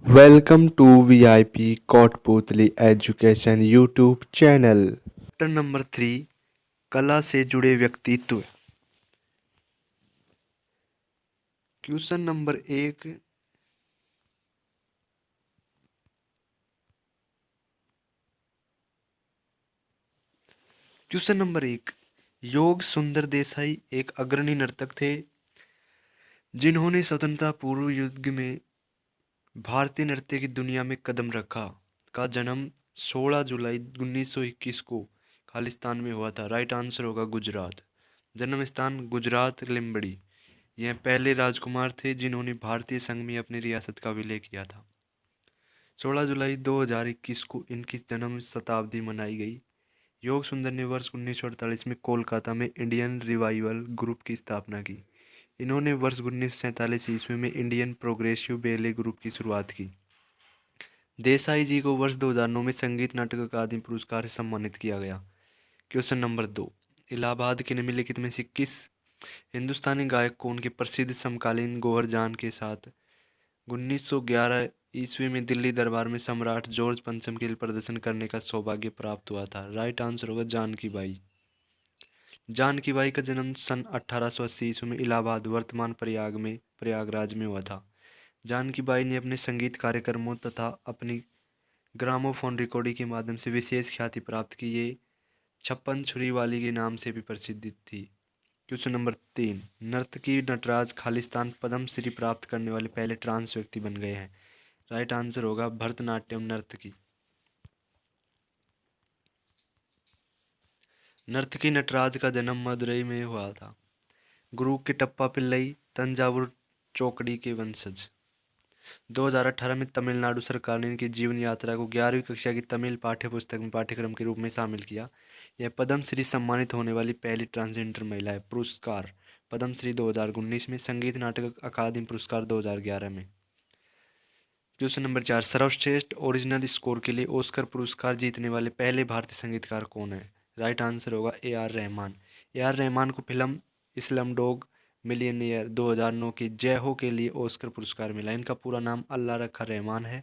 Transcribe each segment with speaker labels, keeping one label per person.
Speaker 1: Welcome to VIP Kotputli education YouTube channel. Chapter number 3, कला से जुड़े व्यक्तित्व। Question number 1। Question number 1। योग सुंदर देसाई एक अग्रणी नर्तक थे जिन्होंने स्वतंत्रता पूर्व युग में भारतीय नृत्य की दुनिया में कदम रखा। का जन्म 16 जुलाई 1921 को खालिस्तान में हुआ था। राइट आंसर होगा गुजरात। जन्म स्थान गुजरात लिम्बड़ी। यह पहले राजकुमार थे जिन्होंने भारतीय संघ में अपनी रियासत का विलय किया था। 16 जुलाई 2021 को इनकी जन्म शताब्दी मनाई गई। योग सुंदर ने वर्ष 1948 में कोलकाता में इंडियन रिवाइवल ग्रुप की स्थापना की। इन्होंने वर्ष 1947 ईस्वी में इंडियन प्रोग्रेसिव बैले ग्रुप की शुरुआत की। देसाई जी को वर्ष 2009 में संगीत नाटक अकादमी पुरस्कार से सम्मानित किया गया। Question number 2। इलाहाबाद के निम्नलिखित में से किस हिंदुस्तानी गायक को उनके प्रसिद्ध समकालीन गौहर जान के साथ 1911 ईस्वी में दिल्ली दरबार में सम्राट जॉर्ज पंचम के लिए प्रदर्शन करने का सौभाग्य प्राप्त हुआ था? राइट आंसर होगा जानकी बाई। जानकी बाई का जन्म सन 1880 ईस्वी में इलाहाबाद वर्तमान प्रयागराज में हुआ था। जानकी बाई ने अपने संगीत कार्यक्रमों तथा अपनी ग्रामोफोन रिकॉर्डिंग के माध्यम से विशेष ख्याति प्राप्त की। ये 56 छुरी वाली के नाम से भी प्रसिद्ध थी। Question number 3। नर्तकी नटराज खालिस्तान पद्म श्री प्राप्त करने वाले पहले ट्रांस व्यक्ति बन गए हैं। राइट आंसर होगा भरतनाट्यम नर्तकी। नर्तकी नटराज का जन्म मदुरई में हुआ था। गुरु के टप्पा पिल्लई तंजावुर चौकड़ी के वंशज। 2018 में तमिलनाडु सरकार ने इनकी जीवन यात्रा को 11वीं कक्षा की तमिल पाठ्यपुस्तक में पाठ्यक्रम के रूप में शामिल किया। यह पद्म श्री सम्मानित होने वाली पहली ट्रांसजेंडर महिला है। पुरस्कार पद्म श्री 2019 में, संगीत नाटक अकादमी पुरस्कार 2011 में। Question number 4। सर्वश्रेष्ठ ओरिजिनल स्कोर के लिए ऑस्कर पुरस्कार जीतने वाले पहले भारतीय संगीतकार कौन है? राइट आंसर होगा A R Rahman. A R Rahman को फिल्म स्लमडॉग मिलियनेयर 2009 के जय हो के लिए ऑस्कर पुरस्कार मिला। इनका पूरा नाम अल्लाह रखा रहमान है।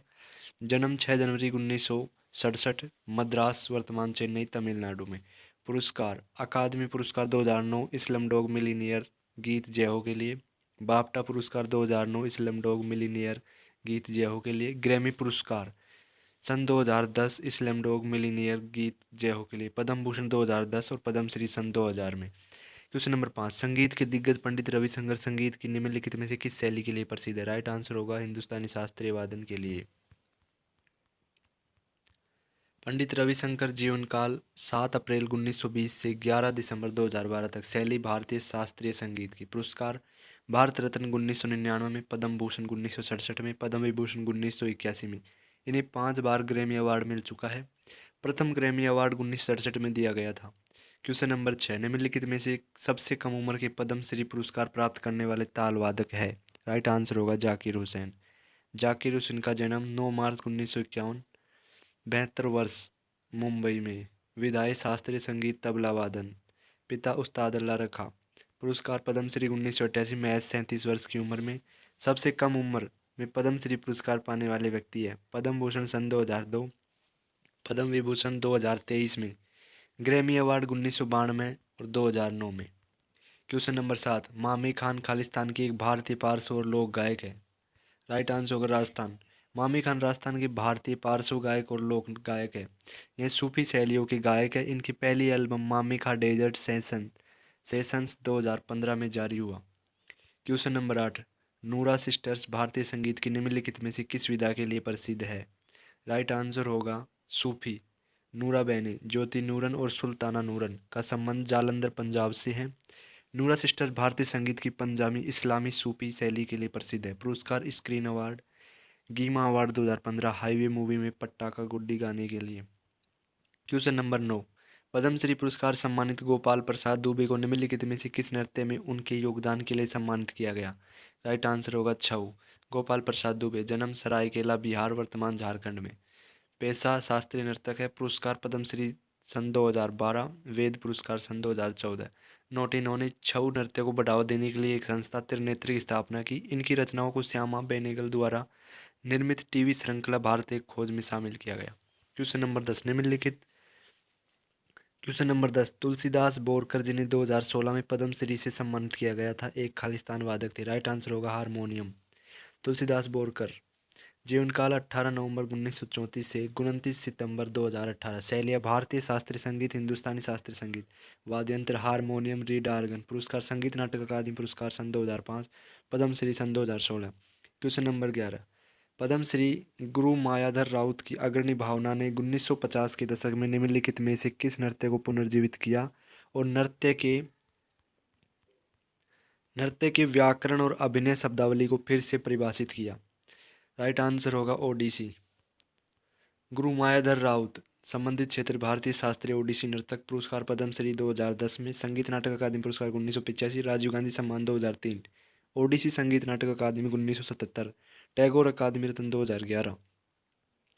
Speaker 1: जन्म 6 जनवरी 1967, मद्रास वर्तमान चेन्नई तमिलनाडु में। पुरस्कार अकादमी पुरस्कार 2009 स्लमडॉग मिलियनेयर गीत जय हो के लिए। बाफ्टा पुरस्कार 2009 स्लमडॉग मिलियनेयर गीत जय हो के लिए। ग्रैमी पुरस्कार सन 2010 स्लमडॉग मिलियनेयर गीत जय हो के लिए। पद्म भूषण 2010 और पद्म श्री सन 2000 में। Question number 5। संगीत के दिग्गज पंडित रविशंकर संगीत की निम्नलिखित में से किस शैली के लिए प्रसिद्ध है? राइट आंसर होगा हिंदुस्तानी शास्त्रीय वादन के लिए। पंडित रविशंकर जीवन काल 7 अप्रैल 1920 से 11 दिसंबर 2012 तक। शैली भारतीय शास्त्रीय संगीत की। पुरस्कार भारत रत्न 1999 में, पद्म भूषण 1967 में, पद्म विभूषण 1981 में। इन्हें 5 बार ग्रैमी अवार्ड मिल चुका है। प्रथम ग्रैमी अवार्ड 1967 में दिया गया था। Question number 6। निम्नलिखित में से सबसे कम उम्र के पद्म श्री पुरस्कार प्राप्त करने वाले ताल वादक है? राइट आंसर होगा जाकिर हुसैन। जाकिर हुसैन का जन्म 9 मार्च 1951, 72 वर्ष, मुंबई में। विधायी शास्त्रीय संगीत तबला वादन। पिता उस्ताद अल्लाह रखा। पुरस्कार पद्मश्री 1988 में 37 वर्ष की उम्र में सबसे कम उम्र में पद्मश्री पुरस्कार पाने वाले व्यक्ति है। पद्म भूषण सन 2002, पद्म विभूषण 2023 में, ग्रैमी अवार्ड 1992 और 2009 में। Question number 7। मामी खान खालिस्तान की एक भारतीय पार्श्व और लोक गायक है। राइट आंसर होगा राजस्थान। मामी खान राजस्थान के भारतीय पार्श्व गायक और लोक गायक है। यह सूफी शैलियों के गायक है। इनकी पहली एल्बम मामी खान डेजर्ट सेशंस 2015 में जारी हुआ। Question number 8। नूरा सिस्टर्स भारतीय संगीत की निम्नलिखित में से किस विधा के लिए प्रसिद्ध है? राइट आंसर होगा सूफी। नूरा बहनें ज्योति नूरन और सुल्ताना नूरन का संबंध जालंधर पंजाब से है। नूरा सिस्टर्स भारतीय संगीत की पंजाबी इस्लामी सूफी शैली के लिए प्रसिद्ध है। पुरस्कार screen award, GIMA award 2015 Highway movie में पट्टाका गुड्डी गाने के लिए। Question number 9। पद्मश्री पुरस्कार सम्मानित गोपाल प्रसाद दुबे को निम्नलिखित में से किस नृत्य में उनके योगदान के लिए सम्मानित किया गया? राइट आंसर होगा छऊ। गोपाल प्रसाद दुबे जन्म सरायकेला बिहार वर्तमान झारखंड में। पेशा शास्त्रीय नर्तक है। पुरस्कार पद्मश्री सन 2012, वेद पुरस्कार सन 2014। नोट इन्होंने छऊ नृत्य को बढ़ावा देने के लिए एक संस्था त्रिनेत्र की स्थापना की। इनकी रचनाओं को श्यामा बेनेगल द्वारा निर्मित टीवी श्रृंखला भारत एक खोज में शामिल किया गया। क्वेश्चन नंबर 10 निम्नलिखित क्वेश्चन नंबर 10 तुलसीदास बोरकर जिन्हें 2016 में पद्मश्री से सम्मानित किया गया था एक खालिस्तान वादक थे। राइट आंसर होगा हारमोनियम। तुलसीदास बोरकर। जीवन काल 18 नवंबर 1934 से 29 सितंबर 2018। शैलियाँ भारतीय शास्त्रीय संगीत, हिंदुस्तानी शास्त्रीय संगीत। वाद्ययंत्र हारमोनियम, रीड ऑर्गन। पुरस्कार संगीत नाटक अकादमी पुरस्कार सन 2005, पद्मश्री सन 2016। क्वेश्चन नंबर 11 पद्मश्री गुरु मायाधर राउत की अग्रणी भावना ने 1950 के दशक में निम्नलिखित में से किस नृत्य को पुनर्जीवित किया और नृत्य के व्याकरण और अभिनय शब्दावली को फिर से परिभाषित किया। राइट आंसर होगा ओडिसी। गुरु मायाधर राउत। संबंधित क्षेत्र भारतीय शास्त्रीय ओडिसी नर्तक। पुरस्कार पद्मश्री 2010 में, संगीत नाटक अकादमी पुरस्कार 1985, राजीव गांधी सम्मान 2003, ओडिसी संगीत नाटक अकादमी 1977, टैगोर अकादमी रत्न 2011।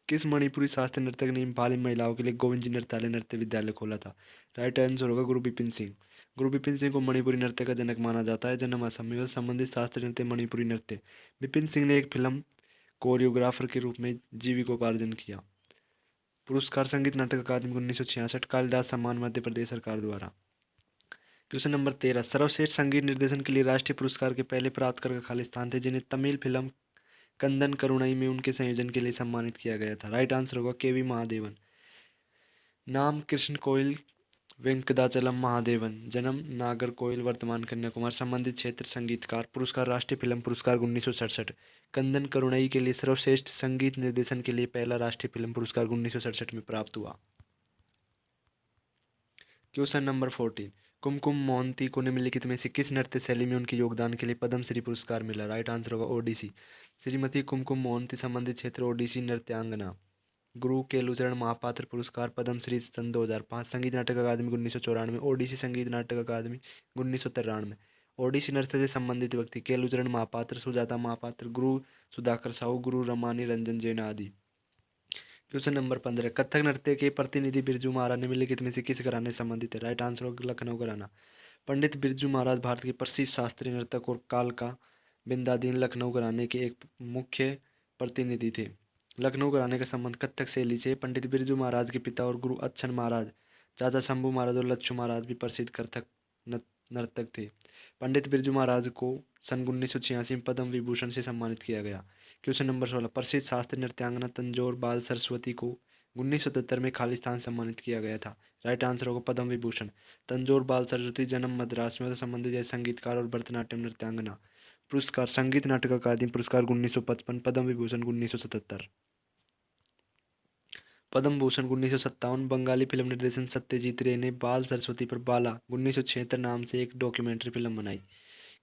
Speaker 1: किस मणिपुरी शास्त्रीय नर्तक ने इम्फाल में महिलाओं के लिए गोविंद जी नृत्यालय नृत्य विद्यालय खोला था? राइट आंसर होगा गुरु बिपिन सिंह। गुरु बिपिन सिंह को मणिपुरी नृत्य का जनक माना जाता है। जन्म असम में। संबंधित शास्त्रीय नृत्य मणिपुरी नृत्य। बिपिन सिंह ने एक फिल्म कोरियोग्राफर के रूप में जीविकोपार्जन किया। पुरस्कार संगीत नाटक अकादमी 1966, कालिदास सम्मान मध्य प्रदेश सरकार द्वारा। क्वेश्चन नंबर 13 सर्वश्रेष्ठ संगीत निर्देशन के लिए राष्ट्रीय पुरस्कार के पहले प्राप्तकर्ता खालिस्तान थे जिन्हें तमिल फिल्म कंदन करुणाई में उनके संयोजन के लिए सम्मानित किया गया था। राइट आंसर होगा केवी महादेवन। नाम कृष्ण कोयल वेंकटाचलम महादेवन। जन्म नागरकोइल वर्तमान कन्याकुमारी। संबंधित क्षेत्र संगीतकार। पुरस्कार राष्ट्रीय फिल्म पुरस्कार 1967। कंदन करुणाई के लिए सर्वश्रेष्ठ संगीत निर्देशन के लिए पहला राष्ट्रीय फिल्म पुरस्कार 1967 में प्राप्त हुआ। क्वेश्चन नंबर 14 कुमकुम मोहंती को निम्नलिखित में से किस नृत्य शैली में उनके योगदान के लिए पद्मश्री पुरस्कार मिला? राइट आंसर होगा ओडिसी। श्रीमती कुमकुम मोहंती संबंधित क्षेत्र ओडिसी नृत्यांगना। गुरु केलुचरण महापात्र पुरस्कार पद्मश्री सन 2005, संगीत नाटक अकादमी 1994, ओडिसी संगीत नाटक अकादमी 1993। ओडिसी नृत्य से संबंधित व्यक्ति केलुचरण महापात्र, सुजाता महापात्र, गुरु सुधाकर साहू, गुरु रमानी रंजन जैन आदि। क्वेश्चन नंबर 15 कथक नृत्य के प्रतिनिधि बिरजू महाराज निम्नलिखित में से किस घराने से संबंधित है? राइट आंसर होगा लखनऊ घराना। पंडित बिरजू महाराज भारत के प्रसिद्ध शास्त्रीय नर्तक और काल का बिंदादीन लखनऊ घराने के एक मुख्य प्रतिनिधि थे। लखनऊ घराने का संबंध कथक शैली से। पंडित बिरजू महाराज के पिता और गुरु अच्छन महाराज, चाचा शंभू महाराज और लच्छू महाराज भी प्रसिद्ध कथक नर्तक थे। पंडित बिरजू महाराज को सन 1986 में पद्म विभूषण से सम्मानित किया गया। क्वेश्चन नंबर 16 प्रसिद्ध शास्त्रीय नृत्यांगना तंजौर बाल सरस्वती को 1977 में खालिस्तान सम्मानित किया गया था। राइट आंसर होगा पद्म विभूषण। तंजौर बाल सरस्वती जन्म मद्रास में। संबंधित है संगीतकार और भरतनाट्यम नृत्यांगना। पुरस्कार संगीत नाटक अकादमी पुरस्कार 1955, पद्म विभूषण 1977। पद्म भूषण 1957। बंगाली फिल्म निर्देशन सत्यजीत रे ने बाल सरस्वती पर बाला 1976 नाम से एक डॉक्यूमेंट्री फिल्म बनाई।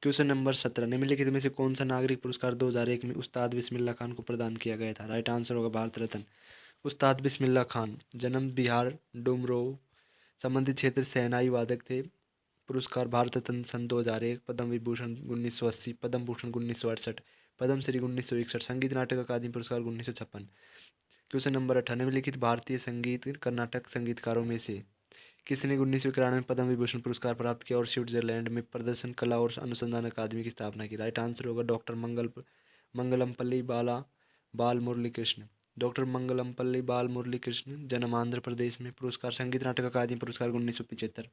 Speaker 1: क्वेश्चन नंबर 17 निम्नलिखित में से कौन सा नागरिक पुरस्कार 2001 में उस्ताद बिस्मिल्लाह खान को प्रदान किया गया था? राइट आंसर होगा भारत रत्न। उस्ताद बिस्मिल्लाह खान। जन्म बिहार डुमरोव। संबंधित क्षेत्र शहनाई वादक थे। पुरस्कार भारत रत्न सन 2001, पद्म विभूषण 1980, पद्म भूषण 1968, पद्मश्री 1961, संगीत नाटक अकादमी पुरस्कार 1956। क्वेश्चन नंबर 18 निम्नलिखित भारतीय संगीत कर्नाटक संगीतकारों में से किसने 1991 में पद्म विभूषण पुरस्कार प्राप्त किया और स्विट्जरलैंड में प्रदर्शन कला और अनुसंधान अकादमी की स्थापना की? राइट आंसर होगा डॉक्टर मंगलमपल्ली बाल मुरली कृष्ण। डॉक्टर मंगलमपल्ली बाल मुरली कृष्ण जन्म आंध्र प्रदेश में। पुरस्कार संगीत नाटक अकादमी पुरस्कार 1975,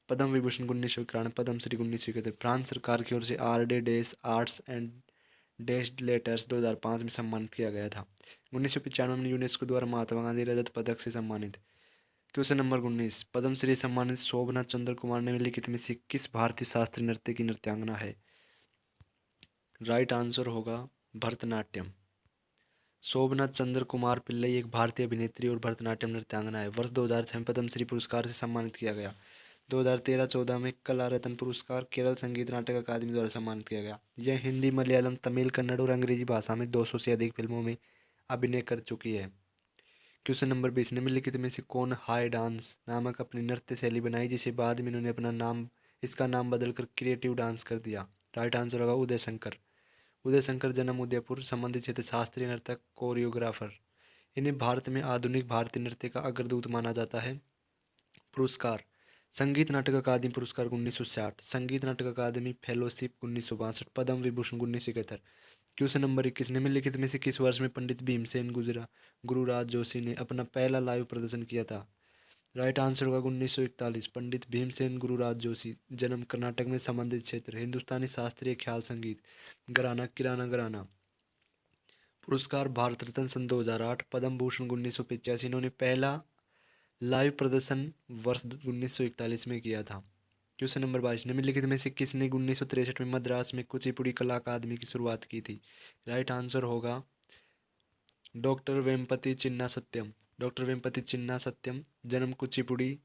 Speaker 1: पद्म विभूषण 1991, पद्मश्री 1971। फ्रांस सरकार की ओर से आर.डे. डेस आर्ट्स एंड डेस्ड लेटर्स 2005 में सम्मानित किया गया था। 1995 में यूनेस्को द्वारा महात्मा गांधी रजत पदक से सम्मानित। क्वेश्चन नंबर 19 पद्मश्री सम्मानित शोभना चंद्र कुमार निम्नलिखित में से किस भारतीय शास्त्रीय नृत्य की नृत्यांगना है? राइट आंसर होगा भरतनाट्यम। शोभना चंद्र कुमार पिल्लई एक भारतीय अभिनेत्री और भरतनाट्यम नृत्यांगना है। वर्ष 2006 में पद्मश्री पुरस्कार से सम्मानित किया गया। 2013-14 में कला रत्न पुरस्कार केरल संगीत नाटक अकादमी द्वारा सम्मानित किया गया। यह हिंदी, मलयालम, तमिल, कन्नड़ और अंग्रेजी भाषा में 200 से अधिक फिल्मों में अभिनय कर चुकी है। क्वेश्चन नंबर 20 निम्नलिखित में से कौन हाई डांस नामक अपनी नृत्य शैली बनाई जिसे बाद में इन्होंने इसका नाम बदलकर क्रिएटिव डांस कर दिया? राइट आंसर होगा उदय शंकर। उदय शंकर जन्म उदयपुर। संबंधित क्षेत्र शास्त्रीय नर्तक कोरियोग्राफर। इन्हें भारत में आधुनिक भारतीय नृत्य का अग्रदूत माना जाता है। पुरस्कार संगीत नाटक अकादमी पुरस्कार 1960, संगीत नाटक अकादमी fellowship 1962, Padma Vibhushan 1971, question number 21, निम्नलिखित में से किस वर्ष में पंडित भीमसेन गुरुराज जोशी ने अपना पहला लाइव प्रदर्शन किया था? राइट आंसर होगा 1941। पंडित भीमसेन गुरुराज जोशी, जन्म कर्नाटक में, संबंधित क्षेत्र हिंदुस्तानी शास्त्रीय ख्याल संगीत, घराना किराना घराना। पुरस्कार भारत रत्न सन 2008, पद्म भूषण 1985। इन्होंने पहला लाइव प्रदर्शन वर्ष 1941 में किया था। क्वेश्चन नंबर 22, निम्नलिखित में से किसने 1963 में मद्रास में कुचिपुड़ी कला अकादमी की शुरुआत की थी? राइट आंसर होगा डॉक्टर वेम्पति चिन्ना सत्यम। डॉक्टर वेम्पति चिन्ना सत्यम, जन्म कुचिपुड़ी,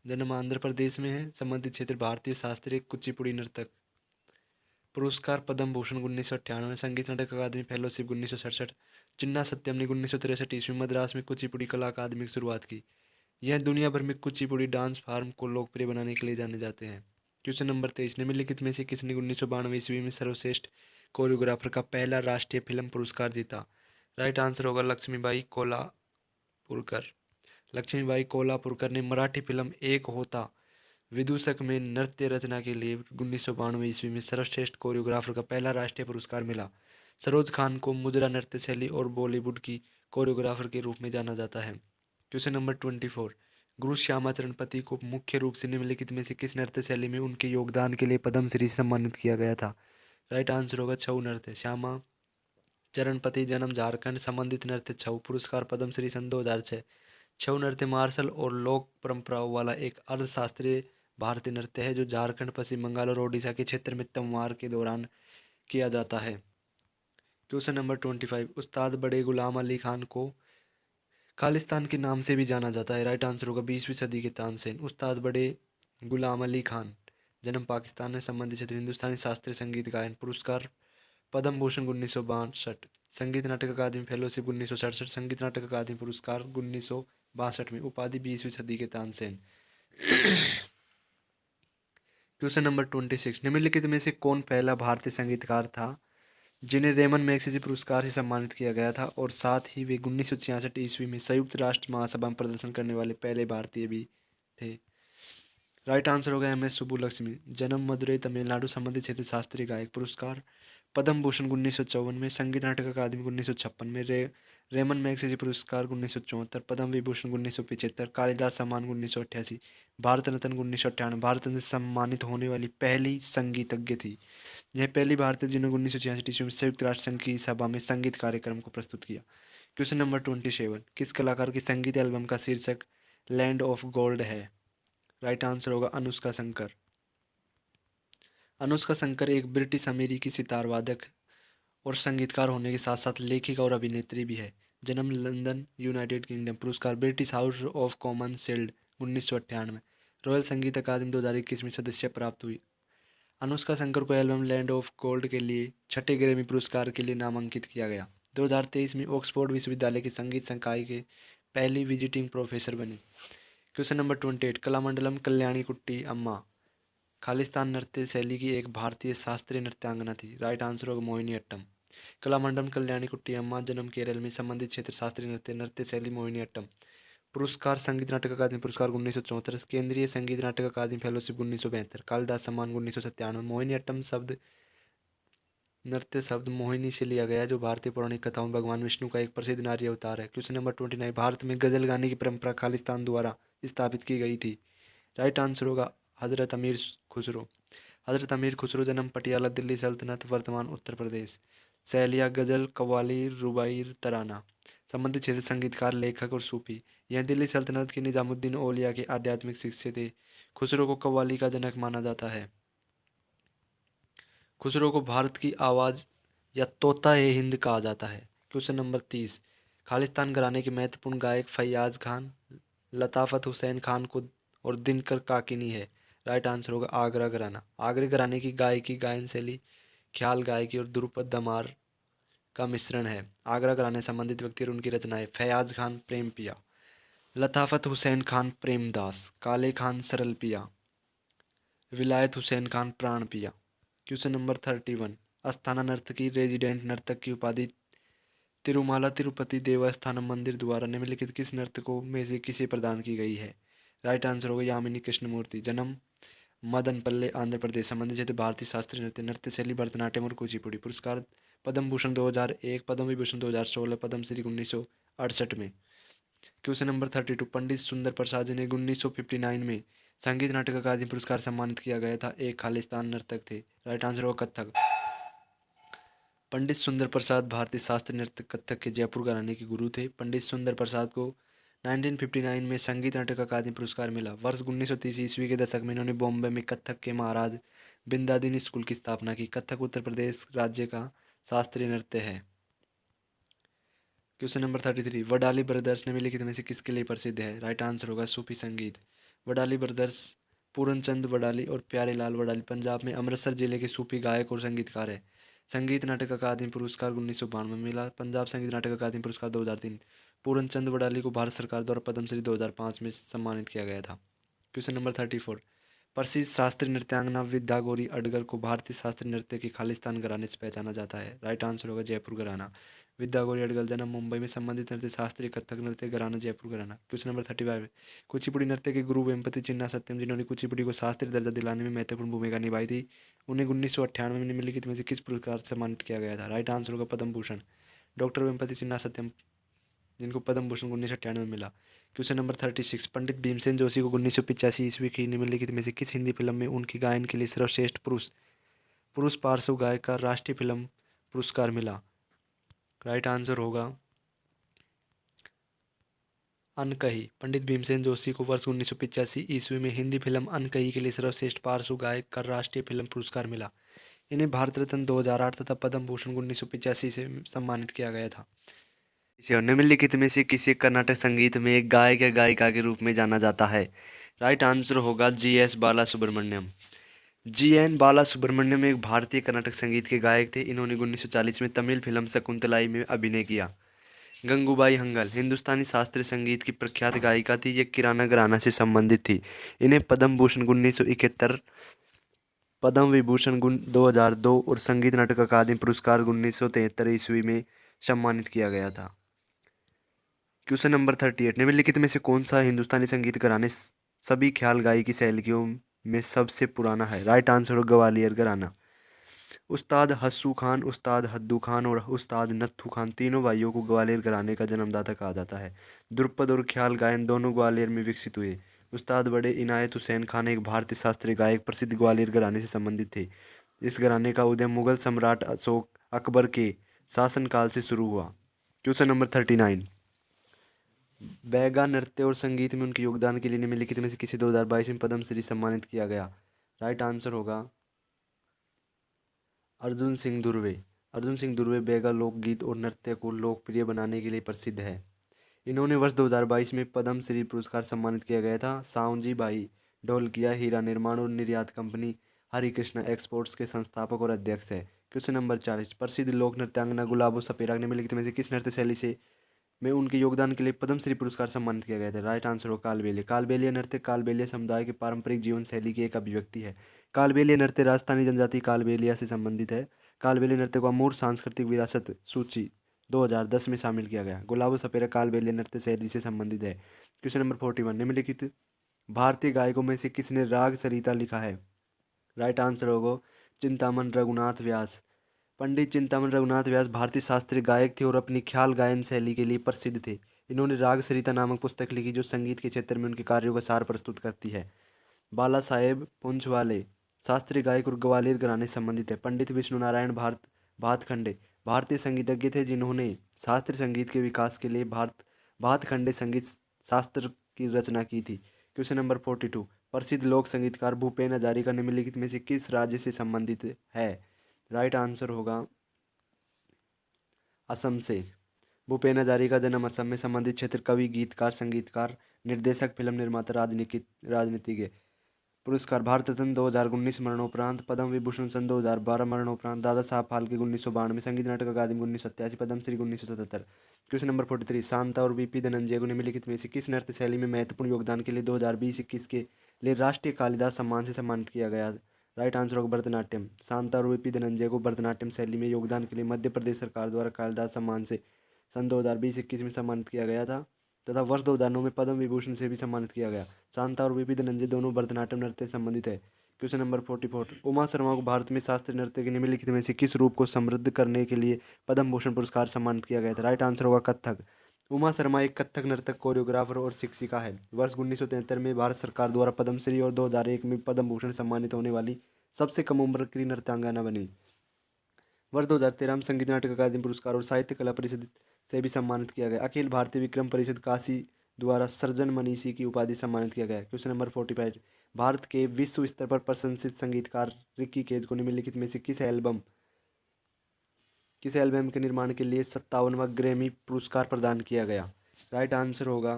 Speaker 1: जन्म आंध्र प्रदेश में है, संबंधित क्षेत्र भारतीय शास्त्रीय कुचिपुड़ी नर्तक। पुरस्कार पद्म भूषण 1998, संगीत नाटक अकादमी फेलोशिप 1967। चिन्ना सत्यम ने 1963 ईस्वी मद्रास में कुचिपुड़ी कला अकादमी की शुरुआत की। यह दुनिया भर में कुचिपुड़ी डांस फॉर्म को लोकप्रिय बनाने के लिए जाने जाते हैं। क्वेश्चन नंबर 23, निम्नलिखित में से किसने 1992 ईस्वी में सर्वश्रेष्ठ कोरियोग्राफर का पहला राष्ट्रीय फिल्म पुरस्कार जीता? राइट आंसर होगा लक्ष्मीबाई कोल्हापुरकर। लक्ष्मीबाई कोल्हापुरकर ने मराठी फिल्म एक होता विदूषक में नृत्य रचना के लिए 1992 ईस्वी में सर्वश्रेष्ठ कोरियोग्राफर का पहला राष्ट्रीय पुरस्कार मिला। सरोज खान को मुद्रा नृत्य शैली और बॉलीवुड की कोरियोग्राफर के रूप में जाना जाता है। क्वेश्चन नंबर 24, गुरु श्यामाचरण पति को मुख्य रूप से निम्नलिखित में से किस नृत्य शैली में उनके योगदान के लिए पद्मश्री से सम्मानित किया गया था? राइट आंसर होगा छऊ नृत्य। श्यामा चरणपति, जन्म झारखंड, संबंधित नृत्य छऊ, पुरस्कार पद्मश्री सन 2006। छऊ नृत्य मार्शल और लोक परंपराओं वाला एक अर्धशास्त्रीय भारतीय नृत्य है जो झारखंड, पश्चिम बंगाल और ओडिशा के क्षेत्र में त्योहार के दौरान किया जाता है। क्वेश्चन नंबर 25, उस्ताद बड़े गुलाम अली खान को खालिस्तान के नाम से भी जाना जाता है। राइट आंसर होगा 20वीं सदी के तानसेन। उस्ताद बड़े गुलाम अली खान, जन्म पाकिस्तान में, संबंधित क्षेत्र हिंदुस्तानी शास्त्रीय संगीत गायन, पुरस्कार पद्म भूषण 1962। संगीत नाटक अकादमी फेलोशिप 1967। संगीत नाटक अकादमी पुरस्कार 1962 में, उपाधि 20वीं सदी के तानसेन। क्वेश्चन नंबर 26, निम्नलिखित में से कौन पहला भारतीय संगीतकार था जिन्हें रेमन मैग्सेसे पुरस्कार से सम्मानित किया गया था, और साथ ही वे 1966 ईस्वी में संयुक्त राष्ट्र महासभा में प्रदर्शन करने वाले पहले भारतीय भी थे? राइट आंसर होगा एम एस सुब्बुलक्ष्मी, जन्म मदुरई तमिलनाडु, संबंधित क्षेत्र शास्त्रीय गायक, पुरस्कार पद्म भूषण 1954 में, संगीत नाटक अकादमी 1956 में, रेमन मैग्सेसे पुरस्कार 1974, पद्म विभूषण 1975, कालिदास सम्मान 1988, भारत रत्न 1998। भारत रत्न से सम्मानित होने वाली पहली संगीतज्ञ थी। यह पहली भारतीय जिन्होंने 1966 ईस्वी में संयुक्त राष्ट्र संघ की सभा में संगीत कार्यक्रम को प्रस्तुत किया। क्वेश्चन नंबर 27, किस कलाकार की संगीत एल्बम का शीर्षक लैंड ऑफ गोल्ड है? राइट आंसर होगा अनुष्का शंकर। अनुष्का शंकर एक ब्रिटिश अमेरिकी सितार वादक और संगीतकार होने के साथ साथ लेखिका और अभिनेत्री भी है। जन्म लंदन, यूनाइटेड किंगडम, पुरस्कार British house of common shield 1998, royal संगीत अकादमी 2021 में सदस्य प्राप्त हुई। अनुष्का शंकर को एल्बम लैंड ऑफ गोल्ड के लिए छठे ग्रैमी पुरस्कार के लिए नामांकित किया गया। 2023 में ऑक्सफोर्ड विश्वविद्यालय के संगीत संकाय के पहली विजिटिंग प्रोफेसर बने। क्वेश्चन नंबर 28, कलामंडलम कल्याणी कुट्टी अम्मा खालिस्तान नृत्य शैली की एक भारतीय शास्त्रीय नृत्यांगना थी। राइट आंसर होगा मोहिनी अट्टम। कलामंडलम कल्याणी कुट्टी अम्मा, जन्म केरल में, संबंधित क्षेत्र शास्त्रीय नृत्य, नृत्य शैली मोहिनी अट्टम, पुरस्कार संगीत नाटक अकादमी पुरस्कार 1974, केंद्रीय संगीत नाटक अकादमी फेलोशिप 1972, कालिदास सम्मान 1997। मोहिनी अट्टम शब्द नृत्य शब्द मोहिनी से लिया गया है, जो भारतीय पौराणिक कथाओं में भगवान विष्णु का एक प्रसिद्ध नारी अवतार है। क्वेश्चन नंबर 29, भारत में गजल गाने की परंपरा खालिस्तान द्वारा स्थापित की गई थी। राइट आंसर होगा हजरत अमीर खुसरो। हजरत अमीर खुसरो, जन्म पटियाला, दिल्ली सल्तनत, वर्तमान उत्तर प्रदेश, शैलिया गजल, कव्वाली, रुबाई, तराना, संबंधित क्षेत्र संगीतकार, लेखक और सूफी। यह दिल्ली सल्तनत के निजामुद्दीन औलिया के आध्यात्मिक शिष्य थे। खुसरो को कव्वाली का जनक माना जाता है। खुसरो को भारत की आवाज़ या तोता ए हिंद कहा जाता है। क्वेश्चन नंबर 30, खालिस्तान घराने के महत्वपूर्ण गायक फैयाज खान, लताफ़त हुसैन खान को और दिनकर काकिनी है। राइट आंसर होगा आगरा घराना। आगरे घराने की गायकी, गायन शैली, ख्याल गायकी और ध्रुपद दमार का मिश्रण है। आगरा घराने संबंधित व्यक्ति और उनकी रचनाएं, फैयाज खान प्रेम पिया, लताफ़त हुसैन खान प्रेमदास, काले खान सरल पिया, विलायत हुसैन खान प्राण पिया। क्वेश्चन नंबर 31, अस्थाना नर्तकी रेजिडेंट नर्तक की उपाधि तिरुमाला तिरुपति देवस्थानम मंदिर द्वारा निम्नलिखित किस नर्तकों में से किसे प्रदान की गई है? राइट आंसर होगा यामिनी कृष्णमूर्ति, जन्म मदन पल्ले आंध्र प्रदेश संबंधित क्षेत्र भारतीय शास्त्रीय नृत्य नृत्य शैली भरतनाट्यम और कुचिपुड़ी। पुरस्कार पद्म भूषण 2001, पद्म विभूषण 2016, पद्म श्री 1968 में। क्वेश्चन नंबर 32, पंडित सुंदर प्रसाद जिन्हें 1959 में संगीत नाटक अकादमी पुरस्कार सम्मानित किया गया था, एक खालिस्तान नर्तक थे। राइट आंसर होगा कथक। पंडित सुंदर प्रसाद भारतीय शास्त्रीय नृत्य कथक के जयपुर घराने के गुरु थे। पंडित सुंदर प्रसाद को 1959 में संगीत नाटक अकादमी पुरस्कार मिला। वर्ष 1930 ईस्वी के दशक में इन्होंने बॉम्बे में कथक के महाराज बिंदादिनी स्कूल की स्थापना की। कथक उत्तर प्रदेश राज्य का शास्त्रीय नृत्य है। क्वेश्चन नंबर 33, वडाली ब्रदर्स निम्नलिखित में से किसके लिए प्रसिद्ध है? राइट आंसर होगा सूफी संगीत। वडाली ब्रदर्स पूरनचंद वडाली और प्यारे लाल वडाली पंजाब में अमृतसर जिले के सूफी गायक और संगीतकार है। संगीत नाटक अकादमी पुरस्कार 1952 में मिला। पंजाब संगीत नाटक अकादमी पुरस्कार 2003। पूरनचंद वडाली को भारत सरकार द्वारा पद्मश्री 2005 में सम्मानित किया गया था। क्वेश्चन नंबर 34, प्रसिद्ध शास्त्रीय नृत्यांगना विद्या गौरी अडगर को भारतीय शास्त्रीय नृत्य के खालिस्तान घराने से पहचाना जाता है। राइट आंसर होगा जयपुर घराना। विद्या गौरी अडगल जन्म मुंबई में, संबंधित नृत्य शास्त्रीय कथक नृत्य घराना जयपुर घराना। क्वेश्चन नंबर 35, कुचिपुड़ी नृत्य के गुरु वेम्पति चिन्ना सत्यम जिन्होंने कुचिपुड़ी को शास्त्रीय दर्जा दिलाने में महत्वपूर्ण भूमिका निभाई थी, उन्हें 1998 में निम्नलिखित में से किस पुरस्कार से सम्मानित किया गया था? राइट आंसर होगा पद्म भूषण। डॉक्टर वेम्पति चिन्ना सत्यम जिनको पद्म भूषण 1998 में मिला। क्वेश्चन नंबर 36, पंडित भीमसेन जोशी को 1985 ईस्वी की निम्नलिखित में से किस हिंदी फिल्म में उनकी गायन के लिए सर्वश्रेष्ठ पुरुष पुरुष पार्श्व गायक का राष्ट्रीय फिल्म पुरस्कार मिला? राइट आंसर होगा अनकही। पंडित भीमसेन जोशी को वर्ष 1985 ईस्वी में हिंदी फिल्म अनकही के लिए सर्वश्रेष्ठ पार्श्व गायक का राष्ट्रीय फिल्म पुरस्कार मिला। इन्हें भारत रत्न 2008 तथा पद्म भूषण 1985 से सम्मानित किया गया था। इसे निम्नलिखित में से किसी कर्नाटक संगीत में एक गायक या गायिका के रूप में जाना जाता है? राइट आंसर होगा GS बालासुब्रमण्यम। GN बालासुब्रमण्यम एक भारतीय कर्नाटक संगीत के गायक थे। इन्होंने 1940 में तमिल फिल्म शकुंतलाई में अभिनय किया। गंगूबाई हंगल हिंदुस्तानी शास्त्रीय संगीत की प्रख्यात गायिका थी। ये किराना घराना से संबंधित थी। इन्हें पद्म भूषण 1971, पद्म विभूषण 2002 और संगीत नाटक अकादमी पुरस्कार 1973 ईस्वी में सम्मानित किया गया था। क्वेश्चन नंबर 38, निम्नलिखित में से कौन सा हिंदुस्तानी संगीत घराने सभी ख्याल गायकी शैलियों में सबसे पुराना है? राइट आंसर हो ग्वालियर घराना। उस्ताद हस्सू खान, उस्ताद हद्दू खान और उस्ताद नत्थू खान तीनों भाइयों को ग्वालियर घराने का जन्मदाता कहा जाता है। ध्रुपद और ख्याल गायन दोनों ग्वालियर में विकसित हुए। उस्ताद बड़े इनायत हुसैन खान एक भारतीय शास्त्रीय गायक प्रसिद्ध ग्वालियर घराने से संबंधित थे। इस घराने का उदय मुगल सम्राट अशोक अकबर के शासनकाल से शुरू हुआ। क्वेश्चन नंबर 39, बैगा नृत्य और संगीत में उनके योगदान के लिए निम्नलिखित में से किसी 2022 में पद्मश्री सम्मानित किया गया? राइट आंसर होगा अर्जुन सिंह धुर्वे। अर्जुन सिंह धुर्वे बैगा लोकगीत और नृत्य को लोकप्रिय बनाने के लिए प्रसिद्ध है। इन्होंने वर्ष 2022 में पद्मश्री पुरस्कार सम्मानित किया गया था। सावंजी भाई ढोलकिया हीरा निर्माण और निर्यात कंपनी हरिकृष्णा एक्सपोर्ट्स के संस्थापक और अध्यक्ष है। क्वेश्चन नंबर 40, प्रसिद्ध लोक नृत्यांगना गुलाबो सपेरा निम्नलिखित में से किस नृत्य शैली से में उनके योगदान के लिए पद्मश्री पुरस्कार सम्मानित किया गया था? राइट आंसर हो कालबेलिया। कालबेलिया नृत्य कालबेलिया समुदाय के पारंपरिक जीवन शैली की एक अभिव्यक्ति है। कालबेलिया नृत्य राजस्थानी जनजाति कालबेलिया से संबंधित है। कालबेलिया नृत्य को अमूर्त सांस्कृतिक विरासत सूची 2010 में शामिल किया गया। गुलाबो सपेरा कालबेलिया नृत्य शैली से संबंधित है। क्वेश्चन नंबर 41, निम्नलिखित भारतीय गायकों में से किसने राग सरिता लिखा है? राइट आंसर होगा चिंतामन रघुनाथ व्यास। पंडित चिंतामन रघुनाथ व्यास भारतीय शास्त्रीय गायक थे और अपनी ख्याल गायन शैली के लिए प्रसिद्ध थे। इन्होंने राग सरिता नामक पुस्तक लिखी जो संगीत के क्षेत्र में उनके कार्यों का सार प्रस्तुत करती है। बाला साहेब पुंछवाले शास्त्रीय गायक और ग्वालियर घराने से संबंधित है। पंडित विष्णु नारायण भातखंडे भारतीय संगीतज्ञ थे जिन्होंने शास्त्रीय संगीत के विकास के लिए भातखंडे संगीत शास्त्र की रचना की थी। क्वेश्चन नंबर 42, प्रसिद्ध लोक संगीतकार भूपेन हजारिका निम्नलिखित में से किस राज्य से संबंधित है? राइट आंसर होगा असम से। भूपेन हजारिका जन्म असम में, संबंधित क्षेत्र कवि गीतकार संगीतकार निर्देशक फिल्म निर्माता राजनीतिज्ञ। पुरस्कार भारत रत्न 2019 मरणोपरांत, पद्म विभूषण सन 2012 मरणोपरांत, दादा साहब फाल्के 1992, संगीत नाटक अकादमी 1987, पद्मश्री 1977। क्वेश्चन नंबर 43, शांता और VP धनंजय को निम्नलिखित में से किस नृत्य शैली में महत्वपूर्ण योगदान के लिए 2020-21 के लिए राष्ट्रीय कालिदास सम्मान से सम्मानित किया गया? राइट आंसर होगा भरतनाट्यम। शांता और VP धनंजय को भरतनाट्यम शैली में योगदान के लिए मध्य प्रदेश सरकार द्वारा कालिदास सम्मान से सन 2020-21 में सम्मानित किया गया था तथा वर्ष 2009 में पद्म विभूषण से भी सम्मानित किया गया। शांता और VP धनंजय दोनों भरतनाट्यम नृत्य से संबंधित है। क्वेश्चन नंबर 44, उमा शर्मा को भारत में शास्त्रीय नृत्य के निम्नलिखित में से किस रूप को समृद्ध करने के लिए पद्म भूषण पुरस्कार सम्मानित किया गया था? राइट आंसर होगा कथक। उमा शर्मा एक कथक नर्तक, कोरियोग्राफर और शिक्षिका है। वर्ष 1973 में भारत सरकार द्वारा पद्मश्री और 2001 में पद्म भूषण सम्मानित होने वाली सबसे कम उम्र की नृत्यांगना बनी। वर्ष 2013 में संगीत नाटक अकादमी पुरस्कार और साहित्य कला परिषद से भी सम्मानित किया गया। अखिल भारतीय विक्रम परिषद काशी द्वारा सृजन मनीषी की उपाधि सम्मानित किया गया। क्वेश्चन नंबर 45, भारत के विश्व स्तर पर प्रशंसित संगीतकार रिकी केज को निम्नलिखित में से किस एल्बम के निर्माण के लिए 57वां ग्रैमी पुरस्कार प्रदान किया गया? राइट आंसर होगा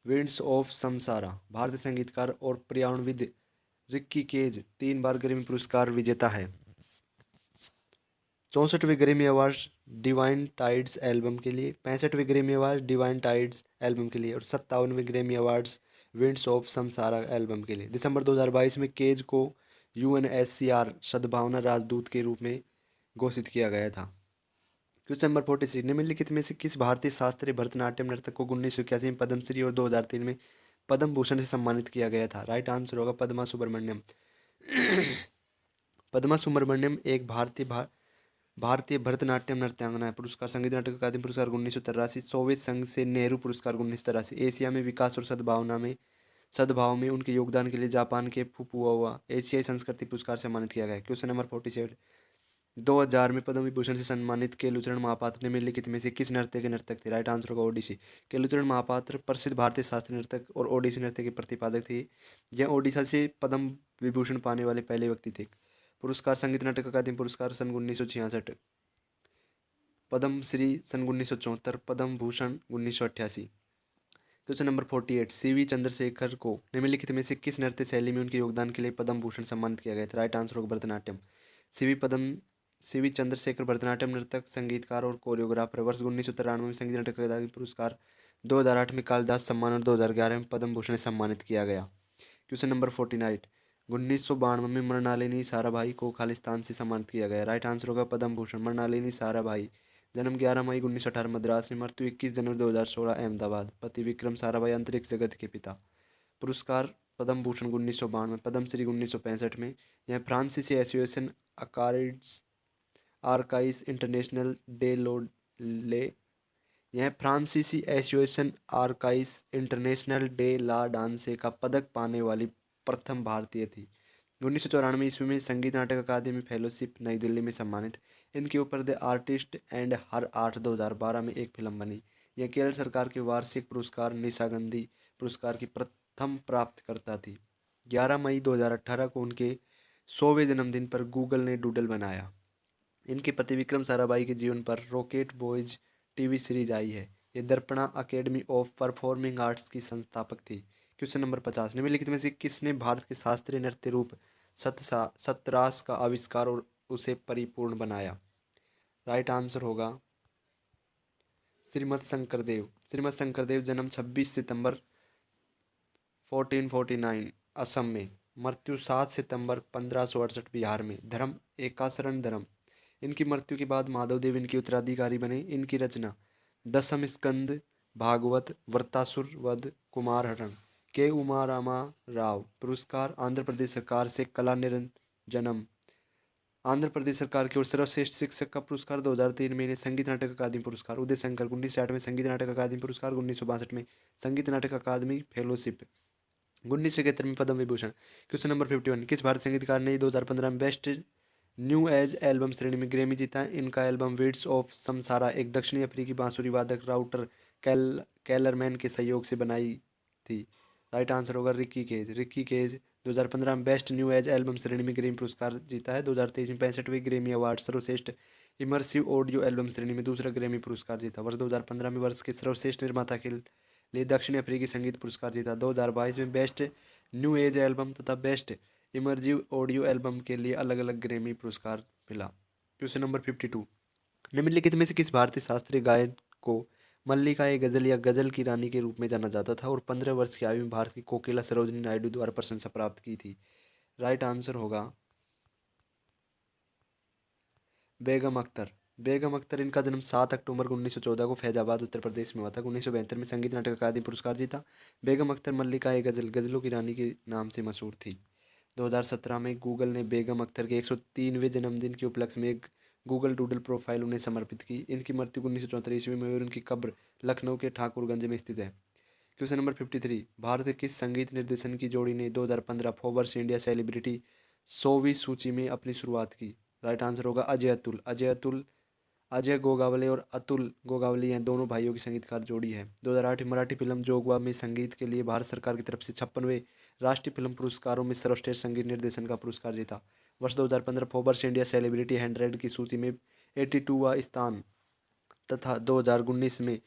Speaker 1: विंड्स ऑफ समसारा। भारतीय संगीतकार और पर्यावरणविद रिकी केज 3 बार ग्रैमी पुरस्कार विजेता है। 64वें Grammy awards Divine Tides album के लिए, 65वें Grammy awards Divine Tides album के लिए और 57वें Grammy awards winds of Samsara album के लिए। दिसंबर 2022 में केज को यूएनएससीआर सद्भावना राजदूत के रूप में घोषित किया गया था। क्वेश्चन नंबर 46, निम्नलिखित में से किस भारतीय शास्त्रीय भरतनाट्यम नर्तक को 1981 में पद्मश्री और 2003 में पद्म भूषण से सम्मानित किया गया था? राइट आंसर होगा पद्मा सुब्रमण्यम। पद्मा सुब्रमण्यम एक भारतीय भरतनाट्यम नृत्यांगना है। पुरस्कार संगीत नाटक अकादमी पुरस्कार 1983, सोवियत संघ से नेहरू पुरस्कार 1983, एशिया में विकास और सद्भाव में उनके योगदान के लिए जापान के फुकुओका एशियाई संस्कृति पुरस्कार से सम्मानित किया गया है। क्वेश्चन नंबर 47, 2000 में पद्म विभूषण से सम्मानित केलुचरण महापात्र निम्नलिखित में से किस नृत्य के नर्तक थे? राइट आंसर होगा ओडिसी। केलुचरण महापात्र प्रसिद्ध भारतीय शास्त्रीय नर्तक और ओडिसी नृत्य के प्रतिपादक थे। यह ओडिशा से पद्म विभूषण पाने वाले पहले व्यक्ति थे। पुरस्कार संगीत नाटक अकादमी पुरस्कार सन 1966, पद्म श्री सन 1974, पद्म भूषण 1988। क्वेश्चन नंबर 48, सीवी चंद्रशेखर को निम्नलिखित में से किस नृत्य शैली में उनके योगदान के लिए पद्म भूषण सम्मानित किया गया था? राइट आंसर होगा भरतनाट्यम। सीवी चंद्रशेखर भरतनाट्यम नर्तक, संगीतकार और कोरियोग्राफर। वर्ष 1993 में संगीत नाटक अकादमी पुरस्कार, 2008 में कालिदास सम्मान और 2011 में पद्म भूषण से सम्मानित किया गया। क्वेश्चन नंबर 49, 1992 में मृणालिनी साराभाई को खालिस्तान से सम्मानित किया गया। राइट आंसर होगा पद्म भूषण। मृणालिनी साराभाई, जन्म 11 मई 1918 मद्रास में, मृत्यु 21 जनवरी 2016 अहमदाबाद। पति विक्रम साराभाई अंतरिक्ष जगत के पिता। पुरस्कार पद्म भूषण 1992, पद्मश्री 1965 में। यह फ्रांसीसी एसोसिएशन आर्काइस इंटरनेशनल डे ले यह फ्रांसीसी एसोसिएशन आर्काइस इंटरनेशनल डे ला डांसे का पदक पाने वाली प्रथम भारतीय थी। 1994 ईस्वी में संगीत नाटक अकादमी फेलोशिप नई दिल्ली में सम्मानित। इनके ऊपर the artist and her art 2012 में एक फिल्म बनी। यह केरल सरकार के वार्षिक पुरस्कार निशागंधी पुरस्कार की प्रथम प्राप्तकर्ता थी। 11 मई 2018 को उनके 100वें जन्मदिन पर गूगल ने डूडल बनाया। इनके पति विक्रम साराभाई के जीवन पर रॉकेट बॉयज टीवी सीरीज आई है। ये Darpana academy of performing arts की संस्थापक थी। क्वेश्चन नंबर 50, निम्नलिखित में से किसने भारत के शास्त्रीय नृत्य रूप सतरास का आविष्कार और उसे परिपूर्ण बनाया? राइट आंसर होगा श्रीमद शंकरदेव। श्रीमद शंकरदेव, जन्म 26 सितंबर 1449 असम में, मृत्यु 7 सितंबर 1568 बिहार में। धर्म एकाशरण धर्म। इनकी मृत्यु के बाद माधवदेव इनके उत्तराधिकारी बने। इनकी रचना दशम स्कंद, भागवत, वृत्तासुर वध, कुमारहरण। के उमा रामा राव। पुरस्कार आंध्र प्रदेश सरकार से कला निरंजनम। आंध्र प्रदेश सरकार की ओर सर्वश्रेष्ठ शिक्षक का पुरस्कार 2003 में इन्हें संगीत नाटक अकादमी पुरस्कार। उदय शंकर 1960 में संगीत नाटक अकादमी पुरस्कार, 1962 में संगीत नाटक अकादमी फेलोशिप, 1971 में पद्म विभूषण। क्वेश्चन नंबर 51, किस भारतीय संगीतकार ने 2015 में बेस्ट न्यू एज एल्बम श्रेणी में ग्रैमी जीता? इनका एल्बम विंड्स ऑफ समसारा एक दक्षिणी अफ्रीकी बांसुरी वादक राउटर कैलरमैन के सहयोग से बनाई थी। राइट आंसर होगा रिकी केज। रिकी केज 2015 में बेस्ट न्यू एज एल्बम श्रेणी में ग्रैमी पुरस्कार जीता है। 2023 में 65वें ग्रैमी अवार्ड सर्वश्रेष्ठ इमर्सिव ऑडियो एल्बम श्रेणी में दूसरा ग्रैमी पुरस्कार जीता। वर्ष 2015 में वर्ष के सर्वश्रेष्ठ निर्माता के लिए दक्षिण अफ्रीकी संगीत पुरस्कार जीता। 2022 में बेस्ट न्यू एज एल्बम तथा बेस्ट इमर्जिव ऑडियो एल्बम के लिए अलग अलग ग्रैमी पुरस्कार मिला। क्वेश्चन नंबर 52, निम्नलिखित में से किस भारतीय शास्त्रीय गायक को मल्लिका ए गजल या गजल की रानी के रूप में जाना जाता था और 15 वर्ष की आयु में भारत की कोकिला सरोजिनी नायडू द्वारा प्रशंसा प्राप्त की थी? राइट आंसर होगा बेगम अख्तर। बेगम अख्तर, इनका जन्म 7 अक्टूबर 1914 को फैजाबाद उत्तर प्रदेश में हुआ था। 1972 में संगीत नाटक अकादमी पुरस्कार जीता। बेगम अख्तर मल्लिका ए गजलों की रानी के नाम से मशहूर थी। 2017 में गूगल ने बेगम अख्तर के 103वें जन्मदिन के उपलक्ष्य में एक गूगल डूडल प्रोफाइल उन्हें समर्पित की। इनकी मृत्यु 1974 ईस्वी में हुई और उनकी कब्र लखनऊ के ठाकुरगंज में स्थित है। क्वेश्चन नंबर 53, भारत के किस संगीत निर्देशन की जोड़ी ने 2015 फोर्ब्स इंडिया सेलिब्रिटी 100वीं सूची में अपनी शुरुआत की? राइट आंसर होगा अजय अतुल। अजय गोगावले और अतुल गोगावले हैं दोनों भाइयों की संगीतकार जोड़ी है। 2008 में मराठी फिल्म जोगवा में संगीत के लिए भारत सरकार की तरफ से 56वें राष्ट्रीय फिल्म पुरस्कारों में सर्वश्रेष्ठ संगीत निर्देशन का पुरस्कार जीता। वर्ष 2015 फोर्ब्स इंडिया सेलिब्रिटी 100 की सूची में 82वां स्थान तथा 2019 में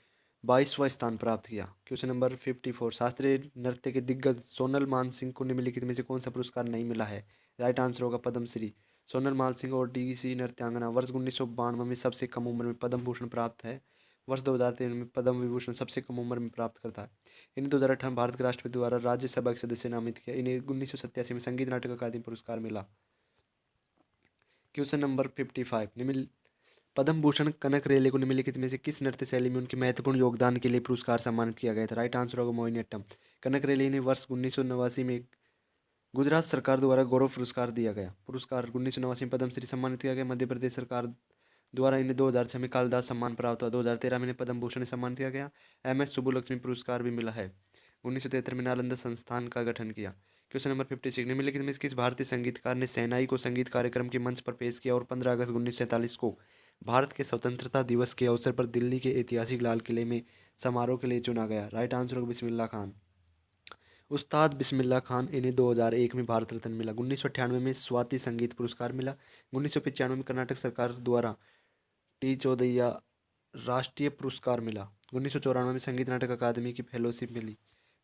Speaker 1: 22वां स्थान प्राप्त किया। क्वेश्चन नंबर 54, शास्त्रीय नृत्य के दिग्गज सोनल मानसिंह को निम्नलिखित में से कौन सा पुरस्कार नहीं मिला है? राइट आंसर होगा पद्मश्री। सोनल मानसिंह और ओडिसी नृत्यांगना वर्ष 1992 में सबसे कम उम्र में पद्म भूषण प्राप्त है। वर्ष 2003 में पद्म विभूषण सबसे कम उम्र में प्राप्त करता है। इन्हें 2018 में भारत के राष्ट्रपति द्वारा राज्यसभा के सदस्य नामित किया। इन्हें 1987 में संगीत नाटक अकादमी पुरस्कार मिला। क्वेश्चन नंबर 55, निम्न पद्म भूषण कनक रेले को निम्नलिखित में से किस नृत्य शैली में उनके महत्वपूर्ण योगदान के लिए पुरस्कार सम्मानित किया गया था? राइट आंसर होगा मोहिनीअट्टम। कनक रेले ने वर्ष 1989 में गुजरात सरकार द्वारा गौरव पुरस्कार दिया गया। पुरस्कार 1989 में पद्मश्री सम्मानित किया गया। मध्य प्रदेश सरकार द्वारा इन्हें 2006 में कालिदास सम्मान प्राप्त हुआ। 2013 में इन्हें पद्म भूषण से सम्मानित किया गया। MS सुब्बुलक्ष्मी पुरस्कार भी मिला है। 1973 में नालंदा संस्थान का गठन किया। क्वेश्चन नंबर 56, निम्नलिखित में से किस भारतीय संगीतकार ने शहनाई को संगीत कार्यक्रम के मंच पर पेश किया और 15 अगस्त 1947 को भारत के स्वतंत्रता दिवस के अवसर पर दिल्ली के ऐतिहासिक लाल किले में समारोह के लिए चुना गया? राइट आंसर होगा बिस्मिल्लाह खान। उस्ताद बिस्मिल्लाह खान, इन्हें 2001 में भारत रत्न मिला। 1998 में स्वाति संगीत पुरस्कार मिला। 1995 में कर्नाटक सरकार द्वारा टी चौधैया राष्ट्रीय पुरस्कार मिला। 1994 में संगीत नाटक अकादमी की फेलोशिप मिली।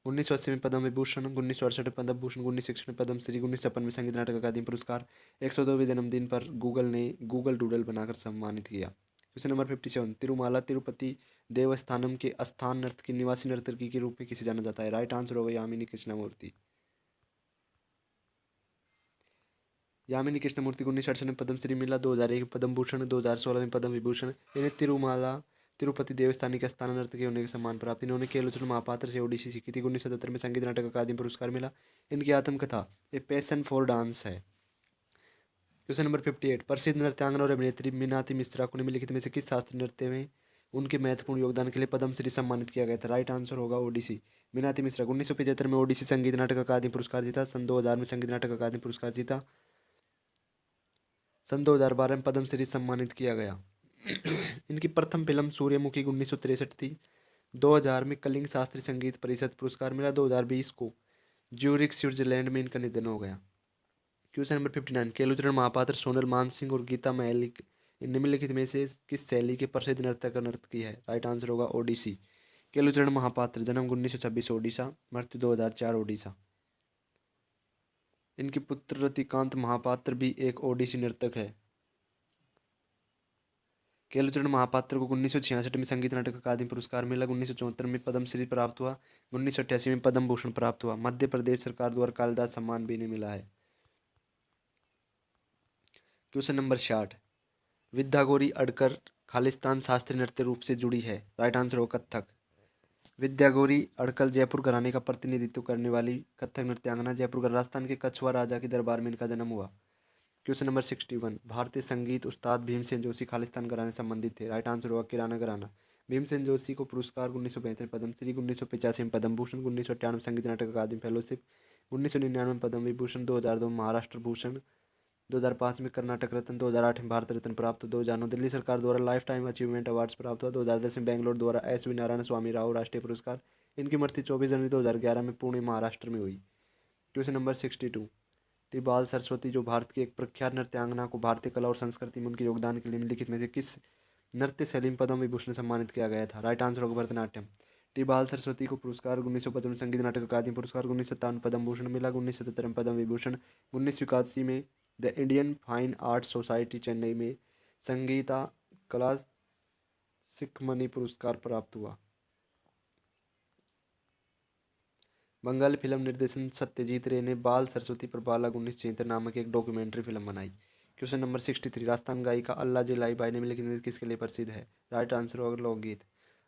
Speaker 1: 1980 में पद्म विभूषण, 1968 में पद्म भूषण, 1961 में पद्म श्री, 1956 में संगीत नाटक अकादमी पुरस्कार। 102वें जन्मदिन पर गूगल ने गूगल डूडल बनाकर सम्मानित किया। क्वेश्चन नंबर 57, तिरुमाला तिरुपति देवस्थानम के स्थान नर्तकी की निवासी नर्तकी के रूप में किसे जाना जाता है? राइट आंसर होगा यामिनी कृष्णमूर्ति। यामिनी कृष्णमूर्ति को 1968 में पद्मश्री मिला। 2001 में पद्म भूषण, 2016 में पद्म विभूषण। इन्हें तिरुमाला तिरुपति देवस्थानी के स्थान नर्तकी होने का सम्मान प्राप्त। इन्होंने केलोचन महापात्र से ओडिसी सीखी थी। 1977 में संगीत नाटक अकादमी पुरस्कार मिला। इनकी आत्मकथा ए पैशन फॉर डांस है। क्वेश्चन नंबर 58, प्रसिद्ध नृत्यांगना और अभिनेत्री मीनाती मिश्रा को निम्नलिखित में से किस शास्त्रीय नृत्य में उनके महत्वपूर्ण योगदान के लिए पद्मश्री सम्मानित किया गया था? राइट आंसर होगा ओडिसी। मीनाती मिश्रा 1975 में ओडिसी संगीत नाटक अकादमी पुरस्कार जीता। सन 2000 में संगीत नाटक अकादमी पुरस्कार जीता। सन 2012 में पद्मश्री सम्मानित किया गया। इनकी प्रथम फिल्म सूर्यमुखी 1963 थी। 2000 में कलिंग शास्त्रीय संगीत परिषद पुरस्कार मिला। 2020 को ज्यूरिख स्विट्जरलैंड में इनका निधन हो गया। क्वेश्चन नंबर 59, केलुचरण महापात्र सोनल मानसिंह और गीता महलिक निम्नलिखित में से किस शैली के प्रसिद्ध नर्तक का नर्तकी है? राइट आंसर होगा ओडिसी। केलुचरण महापात्र, जन्म 1926 ओडिशा, मृत्यु 2004 ओडिशा। इनके पुत्र रतिकांत महापात्र भी एक ओडिसी नर्तक है। केलुचरण महापात्र को 1966 में संगीत नाटक अकादमी पुरस्कार मिला। 1974 में पद्मश्री प्राप्त हुआ। 1988 में पद्म भूषण प्राप्त हुआ। मध्य प्रदेश सरकार द्वारा कालिदास सम्मान भी इन्हें मिला है। क्वेश्चन नंबर 60, विद्या गौरी अडकर खालिस्तान शास्त्रीय नृत्य रूप से जुड़ी है? राइट आंसर हो कथक। विद्या गौरी अडकल जयपुर घराने का प्रतिनिधित्व करने वाली कथक नृत्यांगना। जयपुर राजस्थान के कछुआ राजा के दरबार में इनका जन्म हुआ। क्वेश्चन नंबर 61, भारतीय संगीत उस्ताद भीमसेन जोशी खालिस्तान घराने से संबंधित थे? राइट आंसर होगा किराना घराना। भीमसेन जोशी को पुरस्कार 1935 में पद्मश्री, 1985 में पद्म भूषण, 1998 में संगीत नाटक अकादमी फेलोशिप, 1999 में पद्म विभूषण, 2002 में महाराष्ट्र भूषण, 2005 में कर्नाटक रत्न, 2008 में भारत रत्न प्राप्त, 2009 दिल्ली सरकार द्वारा लाइफ टाइम अचीवमेंट अवार्ड्स प्राप्त हुआ, 2010 में बेंगलोर द्वारा SV नारायण स्वामी राव राष्ट्रीय पुरस्कार। इनकी मृत्यु 24 जनवरी 2011 में पुणे महाराष्ट्र में हुई। क्वेश्चन नंबर 62, टी बाल सरस्वती जो भारत की एक प्रख्यात नृत्यांगना को भारतीय कला और संस्कृति में उनके योगदान के लिए निम्नलिखित में से किस नृत्य शैली में पद्म विभूषण सम्मानित किया गया था? राइट आंसर होगा भरतनाट्यम। टी बाल सरस्वती को पुरस्कार 1955 में संगीत नाटक अकादमी पुरस्कार, 1957 में पद्म भूषण मिला, 1977 में पद्म विभूषण, 1981 में the Indian fine arts society Chennai में संगीता कला सिखमणि पुरस्कार प्राप्त हुआ। बंगाली फिल्म निर्देशन सत्यजीत रे ने बाल सरस्वती पर बालक 1976 नामक एक डॉक्यूमेंट्री फिल्म बनाई। क्वेश्चन नंबर 63, राजस्थान गायिका अल्लाह जी लाई बाई निम्नलिखित में किसके लिए प्रसिद्ध है? राइट आंसर होगा लोकगीत।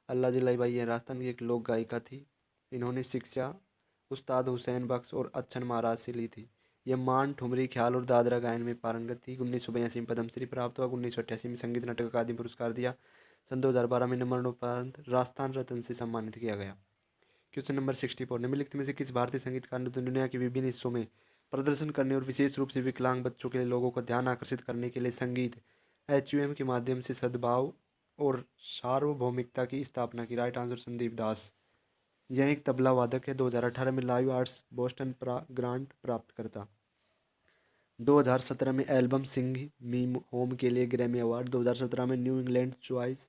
Speaker 1: अल्लाह जी लाई बाई राजस्थान की एक लोक गायिका थी। इन्होंने शिक्षा उस्ताद हुसैन बख्श और अच्छन महाराज से ली थी। यह मान, ठुमरी, ख्याल और दादरा गायन में पारंगत थी। 1982 में पद्मश्री प्राप्त हुआ। 1988 में संगीत नाटक अकादमी पुरस्कार दिया। सन 2012 में मरणोपरांत राजस्थान रत्न से सम्मानित किया गया। क्वेश्चन नंबर 64, निम्नलिखित में से किस भारतीय संगीतकार ने दुनिया के विभिन्न हिस्सों में प्रदर्शन करने और विशेष रूप से विकलांग बच्चों के लिए लोगों का ध्यान आकर्षित करने के लिए संगीत HUM के माध्यम से सद्भाव और सार्वभौमिकता की स्थापना की? राइट आंसर संदीप दास। यह एक तबला वादक है। 2018 में लाइव आर्ट्स बोस्टन ग्रांट प्राप्त करता। 2017 में एल्बम सिंग मी होम के लिए ग्रैमी अवार्ड। 2017 में new England choice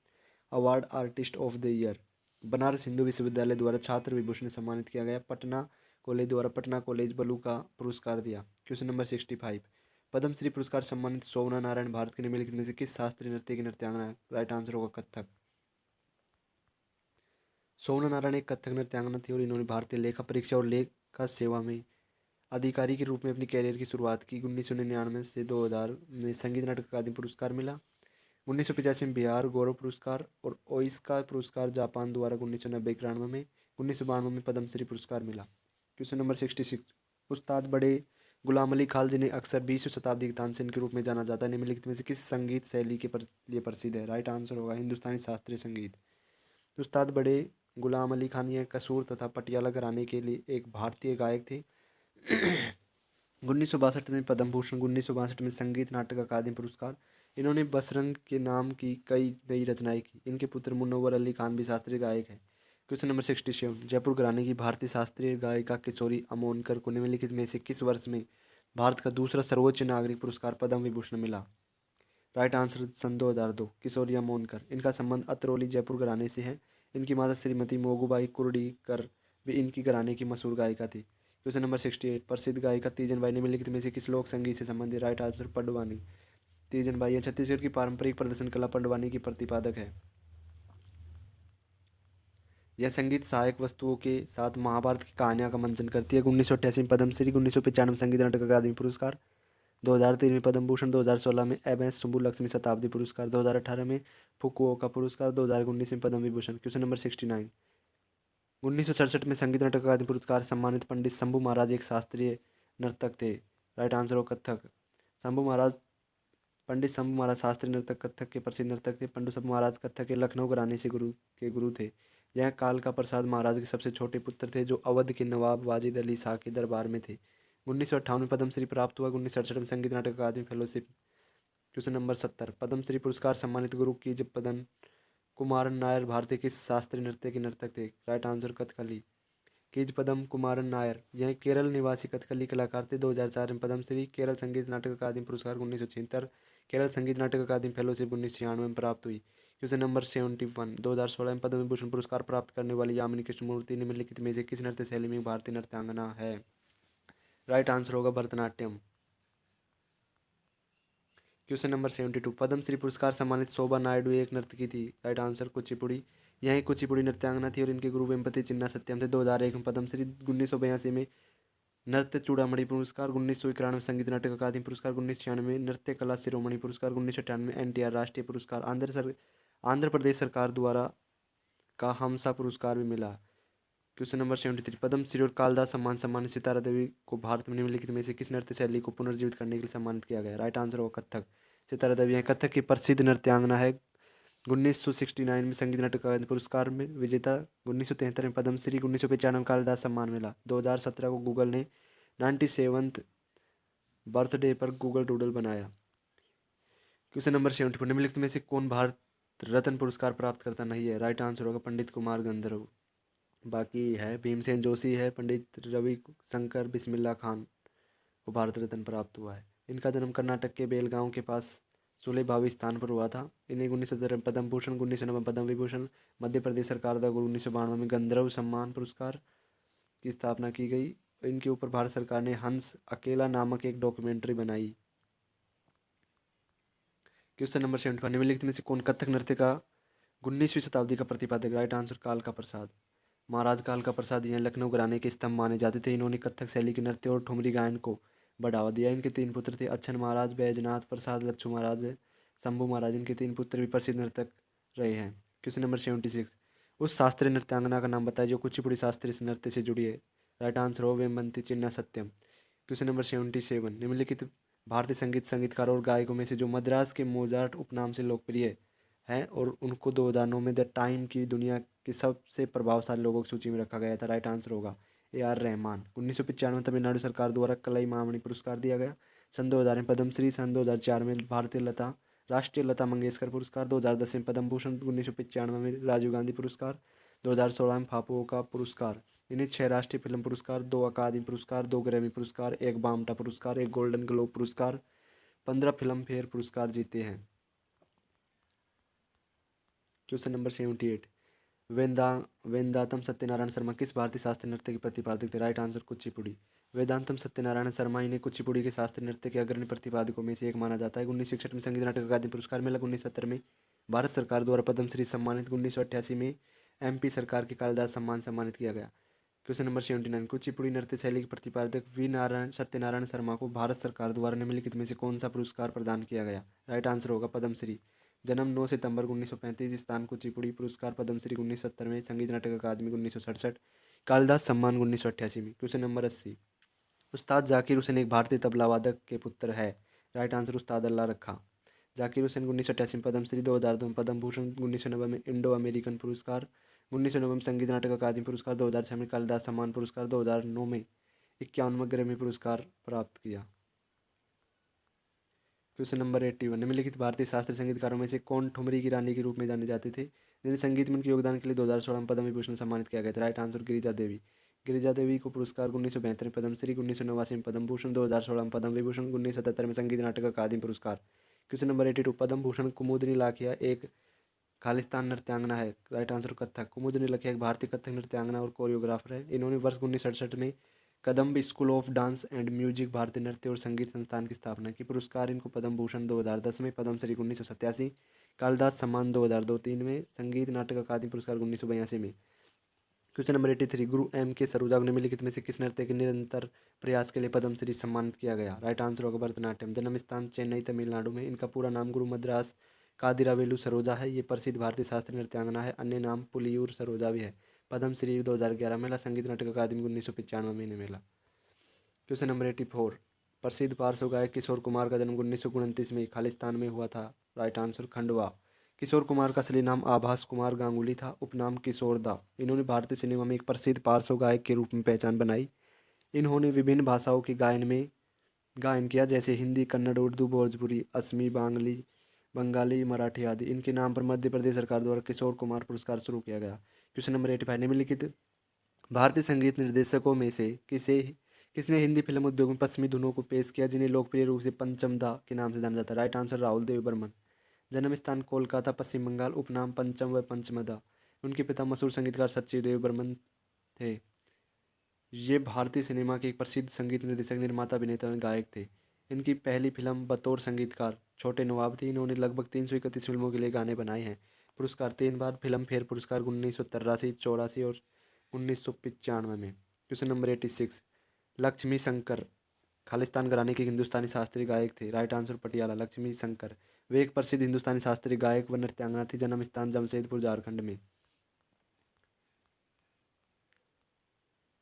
Speaker 1: award artist of the year. Banaras Hindu विश्वविद्यालय द्वारा छात्र विभूषण से सम्मानित किया गया। पटना कॉलेज द्वारा पटना कॉलेज बलू का पुरस्कार दिया। क्वेश्चन नंबर 65, पद्मश्री पुरस्कार सम्मानित शोभना नारायण भारत के निम्नलिखित में से किस शास्त्रीय नृत्य की नृत्यांगना है? राइट आंसर होगा कथक। शोभना नारायण एक कथक नृत्यांगना थी और इन्होंने भारतीय लेखा परीक्षा और लेखा सेवा में अधिकारी के रूप में अपनी कैरियर की शुरुआत की। 1999 से 2000 में संगीत नाटक अकादमी पुरस्कार मिला। 1985 में बिहार गौरव पुरस्कार और ओइस्का पुरस्कार जापान द्वारा 1990 में 1992 में पद्मश्री पुरस्कार मिला। क्वेश्चन नंबर 66, उस्ताद बड़े गुलाम अली खान जिन्हें अक्सर 20वीं शताब्दी के तानसेन के रूप में जाना जाता है, निम्नलिखित में से किस संगीत शैली के लिए प्रसिद्ध है? राइट आंसर होगा हिंदुस्तानी शास्त्रीय संगीत। उस्ताद बड़े गुलाम अली खान यह कसूर तथा पटियाला घराने के लिए एक भारतीय गायक थे। 1962 में पद्म भूषण, 1962 में संगीत नाटक अकादमी पुरस्कार। इन्होंने बसरंग के नाम की कई नई रचनाएं की। इनके पुत्र मुनव्वर अली खान भी शास्त्रीय गायक हैं। क्वेश्चन नंबर 67, जयपुर घराने की भारतीय शास्त्रीय गायिका किशोरी अमोनकर को निम्नलिखित में से किस वर्ष में भारत का दूसरा सर्वोच्च नागरिक पुरस्कार पद्म विभूषण मिला? राइट आंसर सन 2002। किशोरी अमोनकर, इनका संबंध अतरौली जयपुर घराने से है। इनकी माता श्रीमती मोगूबाई कुर्डीकर भी इनकी घराने की मशहूर गायिका थी। क्वेश्चन नंबर 68, प्रसिद्ध गायिका तीजन बाई निम्नलिखित में से किस लोक संगीत से संबंधित? Right answer Pandavani. तीजन बाई यह छत्तीसगढ़ की पारंपरिक प्रदर्शन कला पंडवानी की प्रतिपादक है। यह संगीत सहायक वस्तुओं के साथ महाभारत की कहानियों का मंचन करती है। 1988 में पद्मश्री, 1995 में संगीत नाटक अकादमी पुरस्कार, 2003 में पद्म भूषण, 2016 में MS सुब्बुलक्ष्मी शताब्दी पुरस्कार, 2018 में फुकुओका पुरस्कार, 2019 में पद्म विभूषण। क्वेश्चन नंबर 69, 1967 में संगीत नाटक अकादमी पुरस्कार सम्मानित पंडित शंभू महाराज एक शास्त्रीय नर्तक थे। राइट आंसर हो कथक। शंभू महाराज, पंडित शंभू महाराज शास्त्रीय नर्तक कथक के प्रसिद्ध नर्तक थे। पंडित शंभू महाराज कथक के लखनऊ घराने से गुरु थे। यह कालका प्रसाद महाराज के सबसे छोटे पुत्र थे जो अवध के नवाब वाजिद अली शाह के दरबार में थे। 1958 में पद्मश्री प्राप्त हुआ। 1967 में संगीत नाटक अकादमी फेलोशिप। क्वेश्चन नंबर 70, पद्मश्री पुरस्कार सम्मानित गुरु की पदन कुमारन नायर भारतीय किस शास्त्रीय नृत्य के नर्तक थे? Right answer Kathakali. कीज पदम कुमारन नायर यह केरल निवासी कथकली कलाकार थे। 2004 में पद्मश्री, केरल संगीत नाटक अकादमी पुरस्कार 1976, केरल संगीत नाटक अकादमी फेलोशिप 1996 में प्राप्त हुई। क्वेश्चन नंबर 71, 2016 में पद्म विभूषण पुरस्कार प्राप्त करने वाली यामिनी कृष्णमूर्ति निम्नलिखित में से किस नृत्य शैली में भारतीय नृत्यांगना है? राइट आंसर होगा भरतनाट्यम। क्वेश्चन नंबर 72, पद्मश्री पुरस्कार सम्मानित शोभा नायडू एक नर्तकी थी। Right answer Kuchipudi. यह एक कुचिपुड़ी नृत्यांगना थी और इनके गुरु वेम्पति चिन्ना सत्यम थे। 2001 में पद्मश्री, 1982 में नृत्य चूड़ामणि पुरस्कार, 1991 में संगीत नाटक अकादमी पुरस्कार, 1996 में नृत्य कला शिरोमणि पुरस्कार, 1998 में NTR राष्ट्रीय पुरस्कार, आंध्र प्रदेश सरकार द्वारा का हमसा पुरस्कार भी मिला। क्वेश्चन नंबर 73, पद्मश्री और कालिदास सम्मान सम्मानित सितारा देवी को भारत में निम्नलिखित में से किस नृत्य शैली को पुनर्जीवित करने के लिए सम्मानित किया गया? राइट आंसर होगा कथक। सितारा देवी कथक की प्रसिद्ध नृत्यांगना है। 1969 में संगीत नाटक अकादमी पुरस्कार में विजेता, 1973 में पद्मश्री, 1995 में कालिदास सम्मान मिला। 2017 को गूगल ने 97th बर्थडे पर गूगल डूडल बनाया। क्वेश्चन नंबर 74, निम्नलिखित में से कौन भारत रत्न पुरस्कार प्राप्त करता नहीं है? राइट आंसर होगा पंडित कुमार गंधर्व। बाकी है भीमसेन जोशी है, पंडित रवि शंकर बिस्मिल्ला खान को भारत रत्न प्राप्त हुआ है। इनका जन्म कर्नाटक के बेलगांव के पास सुलेभावी स्थान पर हुआ था। इन्हें 1917 में पद्म भूषण, 1990 में पद्म विभूषण, मध्य प्रदेश सरकार द्वारा 1992 में गंधर्व सम्मान पुरस्कार की स्थापना की गई। इनके ऊपर भारत सरकार ने हंस अकेला नामक एक डॉक्यूमेंट्री बनाई। क्वेश्चन नंबर 75, निम्नलिखित में से कौन कथक नृत्य का 19वीं शताब्दी का प्रतिपादक? राइट आंसर कालका प्रसाद। महाराज कालका प्रसाद यह लखनऊ घराने के स्तंभ माने जाते थे। इन्होंने कथक शैली के नृत्य और ठुमरी गायन को बढ़ावा दिया। इनके 3 पुत्र थे, अच्छन महाराज, बैजनाथ प्रसाद, लच्छू महाराज, शंभू महाराज। इनके 3 पुत्र भी प्रसिद्ध नर्तक रहे हैं। क्वेश्चन नंबर 76, उस शास्त्रीय नृत्यांगना का नाम बताएं जो कुचिपुड़ी शास्त्रीय नृत्य से जुड़ी है। राइट आंसर हो वेम्बती चिन्ना सत्यम। क्वेश्चन नंबर 77, निम्नलिखित भारतीय संगीतकार और गायकों में से जो मद्रास के मोजार्ट उपनाम से लोकप्रिय हैं और उनको 2009 में द टाइम की दुनिया के सबसे प्रभावशाली लोगों की सूची में रखा गया था। राइट आंसर होगा A R रहमान। 1995 में तमिलनाडु सरकार द्वारा कलई महामणि पुरस्कार दिया गया। सन 2000 में पद्मश्री, सन 2004 में भारतीय लता राष्ट्रीय लता मंगेशकर पुरस्कार, 2010 में पद्म भूषण, 1995 में राजीव गांधी पुरस्कार, 2016 में फाफो का पुरस्कार। इन्हें 6 राष्ट्रीय फिल्म पुरस्कार, 2 अकादमी पुरस्कार, 2 ग्रैमी पुरस्कार, 1 बाफ्टा पुरस्कार, 1 गोल्डन ग्लोब पुरस्कार, 15 फिल्म फेयर पुरस्कार जीते हैं। क्वेश्चन नंबर 78, वेदांतम सत्यनारायण शर्मा किस भारतीय शास्त्रीय नृत्य के प्रतिपादक थे? Right answer Kuchipudi. वेदांतम सत्यनारायण शर्मा इन्हें कुचिपुड़ी के शास्त्रीय नृत्य के अग्रणी प्रतिपादकों में से एक माना जाता है। 1961 में संगीत नाटक अकादमी पुरस्कार मिला, 1970 में भारत सरकार द्वारा पद्मश्री सम्मानित, 1988 में MP सरकार के कालिदास सम्मान सम्मानित किया गया। क्वेश्चन नंबर 79, कुचिपुड़ी नृत्य शैली के प्रतिपादक सत्यनारायण शर्मा को भारत सरकार द्वारा निम्नलिखित में से कौन सा पुरस्कार प्रदान किया गया? राइट आंसर होगा पद्मश्री। जन्म 9 सितंबर 1935, स्थान कुचिपुड़ी, पुरस्कार पद्मश्री 1970 में, संगीत नाटक अकादमी 1967, कालिदास सम्मान 1988 में। क्वेश्चन नंबर 80, उस्ताद जाकिर हुसैन एक भारतीय तबला वादक के पुत्र है। राइट आंसर उस्ताद अल्लाह रखा। जाकिर हुसैन 1988 में पद्मश्री, 2002 में पद्म भूषण, 1990 में इंडो अमेरिकन पुरस्कार, 1990 में संगीत नाटक अकादमी पुरस्कार, 2006 में कालिदास सम्मान पुरस्कार, 2009 में 51वां ग्रैमी पुरस्कार प्राप्त किया। क्वेश्चन नंबर 81, निम्नलिखित भारतीय शास्त्रीय संगीतकारों में से कौन ठुमरी की रानी के रूप में जाने जाते थे, जिन्हें संगीत में उनके योगदान के लिए 2016 में पद्म विभूषण सम्मानित किया गया था? Right answer Girija Devi. गिरिजा देवी को पुरस्कार 1972 में पद्मश्री, 1989 में पद्म भूषण, 2016 में पद्म विभूषण, 1977 में संगीत नाटक अकादमी पुरस्कार। क्वेश्चन नंबर 82, पद्म भूषण कुमुदनी लाखिया एक खालिस्तान नृत्यांगना है। Right answer Kathak. कुमुदनी लाखिया एक भारतीय कथक नृत्यांगना और कोरियोग्राफर है। इन्होंने वर्ष 1967 में Kadamb school of dance and music, भारतीय नृत्य और संगीत संस्थान की स्थापना की। पुरस्कार इनको पद्म भूषण 2010 में, पद्मश्री 1987, कालिदास सम्मान 2002-3 में, संगीत नाटक अकादमी पुरस्कार 1982 में। क्वेश्चन नंबर 83, गुरु M K सरोजा को निम्नलिखित में से किस नृत्य के निरंतर प्रयास के लिए पद्मश्री सम्मानित किया गया? राइट आंसर होगा भरतनाट्यम। जन्म स्थान चेन्नई तमिलनाडु में। इनका पूरा नाम गुरु मद्रास कादिरावेलु सरोजा है। ये प्रसिद्ध भारतीय शास्त्रीय नृत्यांगना है। अन्य नाम पुलियूर सरोजा भी है। पद्मश्री 2011 मिला, संगीत नाटक अकादमी 1995 में मिला। क्वेश्चन नंबर 84, प्रसिद्ध पार्श्व गायक किशोर कुमार का जन्म 1929 में खालिस्तान में हुआ था। Right answer Khandwa. किशोर कुमार का असली नाम आभास कुमार गांगुली था, उपनाम किशोर दा। इन्होंने भारतीय सिनेमा में एक प्रसिद्ध पार्श्व गायक के रूप में पहचान बनाई। इन्होंने विभिन्न भाषाओं के गायन किया, जैसे हिंदी, कन्नड़, उर्दू, भोजपुरी, असमी, बंगाली, मराठी आदि। इनके नाम पर मध्य प्रदेश सरकार द्वारा किशोर कुमार पुरस्कार शुरू किया गया। क्वेश्चन नंबर 85, निम्नलिखित भारतीय संगीत निर्देशकों में से किसने हिंदी फिल्म उद्योग में पश्चिमी धुनों को पेश किया, जिन्हें लोकप्रिय रूप से पंचम दा के नाम से जाना जाता है? Right answer Rahul Dev Burman. जन्म स्थान कोलकाता, पश्चिम बंगाल, उपनाम पंचम व पंचमदा। उनके पिता मशहूर संगीतकार सचिव देव बर्मन थे। ये भारतीय सिनेमा के एक प्रसिद्ध संगीत निर्देशक, निर्माता, अभिनेता और गायक थे। इनकी पहली फिल्म बतौर संगीतकार छोटे नवाब थी। इन्होंने लगभग 331 फिल्मों के लिए गाने बनाए हैं। पुरस्कार 3 बार फिल्म फेयर पुरस्कार 1983, 84 और 1995 में। क्वेश्चन नंबर 86, लक्ष्मी शंकर खालिस्तान घराने के हिंदुस्तानी शास्त्रीय गायक थे। Right answer Patiala. लक्ष्मी शंकर वे एक प्रसिद्ध हिंदुस्तानी शास्त्रीय गायक व नृत्यांगना थी। जन्म स्थान जमशेदपुर, झारखंड में।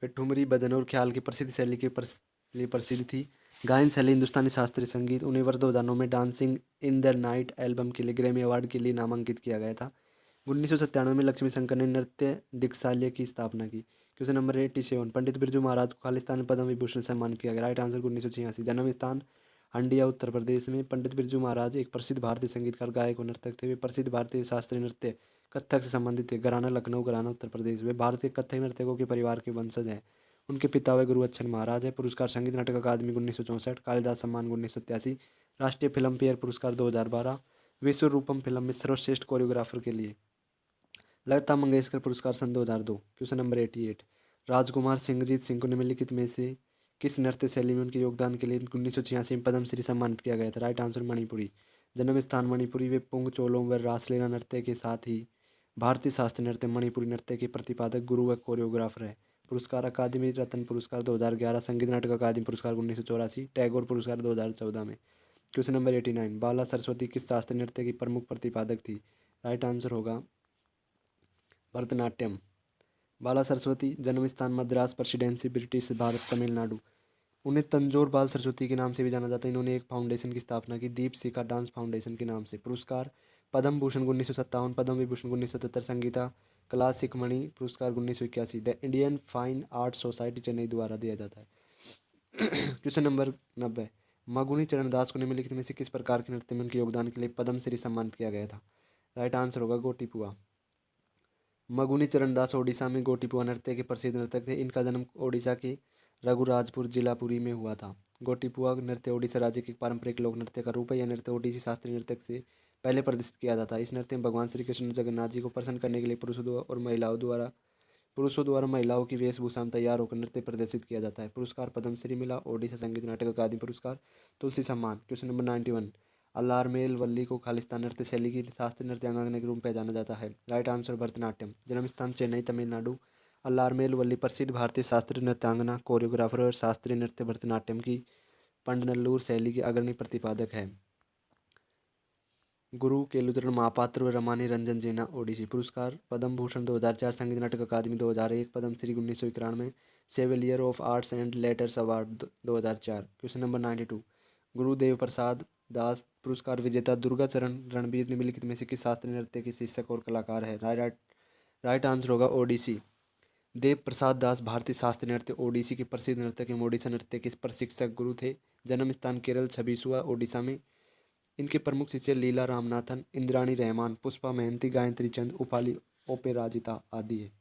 Speaker 1: वे ठुमरी, भजन और ख्याल की प्रसिद्ध शैली के लिए प्रसिद्ध थी। गायन शैली हिंदुस्तानी शास्त्रीय संगीत। उन्हें वर्ष 2009 में dancing in the night album के लिए ग्रैमी अवार्ड के लिए नामांकित किया गया था। 1997 में लक्ष्मी शंकर ने नृत्य दिग्शाल्य की स्थापना की। क्वेश्चन नंबर 87, पंडित बिरजू महाराज को खालिस्तान में पद्म विभूषण से सम्मानित किया गया। Right answer 1986। जन्म स्थान हंडिया, उत्तर प्रदेश में। पंडित बिरजू महाराज एक प्रसिद्ध भारतीय संगीतकार, गायक और नर्तक थे। वे प्रसिद्ध भारतीय शास्त्रीय नृत्य कथक से संबंधित थे। घराना लखनऊ, घराना उत्तर प्रदेश। वे भारतीय कथक नर्तकों के परिवार के वंशज हैं। उनके पिता व गुरु अच्छन महाराज है। पुरस्कार संगीत नाटक अकादमी 1964, कालिदास सम्मान 1987, राष्ट्रीय फिल्म फेयर पुरस्कार 2012, विश्व रूपम फिल्म में सर्वश्रेष्ठ कोरियोग्राफर के लिए लता मंगेशकर पुरस्कार सन 2002। क्वेश्चन नंबर 88, राजकुमार सिंहजीत सिंह को निम्नलिखित में से किस नृत्य शैली में उनके योगदान के लिए 1986 में पद्मश्री सम्मानित किया गया था? Right answer Manipuri. जन्म स्थान मणिपुरी। वे पुंग चोलोम व रासलीला नृत्य के साथ ही भारतीय शास्त्रीय नृत्य मणिपुरी नृत्य के प्रतिपादक, गुरु व कोरियोग्राफर है। पुरस्कार अकादमी रत्न पुरस्कार 2011, संगीत नाटक अकादमी पुरस्कार 1984, टैगोर पुरस्कार 2014 में। क्वेश्चन नंबर 89, बाला सरस्वती किस शास्त्रीय नृत्य की प्रमुख प्रतिपादक थी? राइट आंसर होगा भरतनाट्यम। बाला सरस्वती, जन्म स्थान मद्रास प्रेसिडेंसी, ब्रिटिश भारत, तमिलनाडु। उन्हें तंजौर बाल सरस्वती के नाम से भी जाना जाता है। इन्होंने एक फाउंडेशन की स्थापना की, दीप शिखा डांस फाउंडेशन के नाम से। पुरस्कार पद्म भूषण 1957, पद्म विभूषण 1977, संगीता क्लासिक मणि पुरस्कार 1981 the Indian fine art society Chennai द्वारा दिया जाता है। क्वेश्चन नंबर 90, मगुनी चरण दास को निम्नलिखित में से किस प्रकार के नृत्य में उनके योगदान के लिए पद्म श्री सम्मानित किया गया था? राइट आंसर होगा गोटीपुआ। मगुनी चरण दास ओडिशा में गोटीपुआ नृत्य के प्रसिद्ध नर्तक थे। इनका जन्म ओडिशा के रघुराजपुर जिला पुरी में हुआ था। गोटीपुआ नृत्य ओडिशा राज्य के पारंपरिक लोक नृत्य का रूप है। यह नृत्य ओडिसी शास्त्रीय नृत्य से पहले प्रदर्शित किया जाता है। इस नृत्य में भगवान श्री कृष्ण जगन्नाथ जी को प्रसन्न करने के लिए पुरुषों द्वारा महिलाओं की वेशभूषा में तैयार होकर नृत्य प्रदर्शित किया जाता है। पुरस्कार पद्मश्री मिला, ओडिशा संगीत नाटक अकादमी पुरस्कार, तुलसी सम्मान। क्वेश्चन नंबर 91, अल्लारमेल वल्ली को खालिस्तान नृत्य शैली की शास्त्रीय नृत्यांगना के रूप में पहचाना जाता है। Right answer Bharatanatyam. जन्म स्थान चेन्नई तमिलनाडु। अल्लारमेल वल्ली प्रसिद्ध भारतीय शास्त्रीय नृत्यांगना, कोरियोग्राफर और शास्त्रीय नृत्य भरतनाट्यम की पंडनल्लूर शैली की अग्रणी प्रतिपादक है। गुरु केलुचरण महापात्र व रमानी रंजन जेना ओडिसी। पुरस्कार पद्म भूषण 2004, संगीत नाटक अकादमी 2001, Padma Shri 1991, Chevalier of arts and letters award 2004। Question number 92, Gurudev Prasad दास पुरस्कार विजेता दुर्गा चरण रणबीर निम्नलिखित में से किस शास्त्रीय नृत्य के शिक्षक और कलाकार है? राइट आंसर होगा ओडिसी। देव प्रसाद दास भारतीय शास्त्रीय नृत्य ओडिसी के प्रसिद्ध नर्तक एवं ओडिशा नृत्य के प्रशिक्षक गुरु थे। जन्म स्थान केरल छबीसुआ ओडिशा में। इनके प्रमुख शिष्य लीला रामनाथन, इंद्राणी रहमान, पुष्पा महंती, गायत्री चंद, उपाली ओपेराजिता आदि है।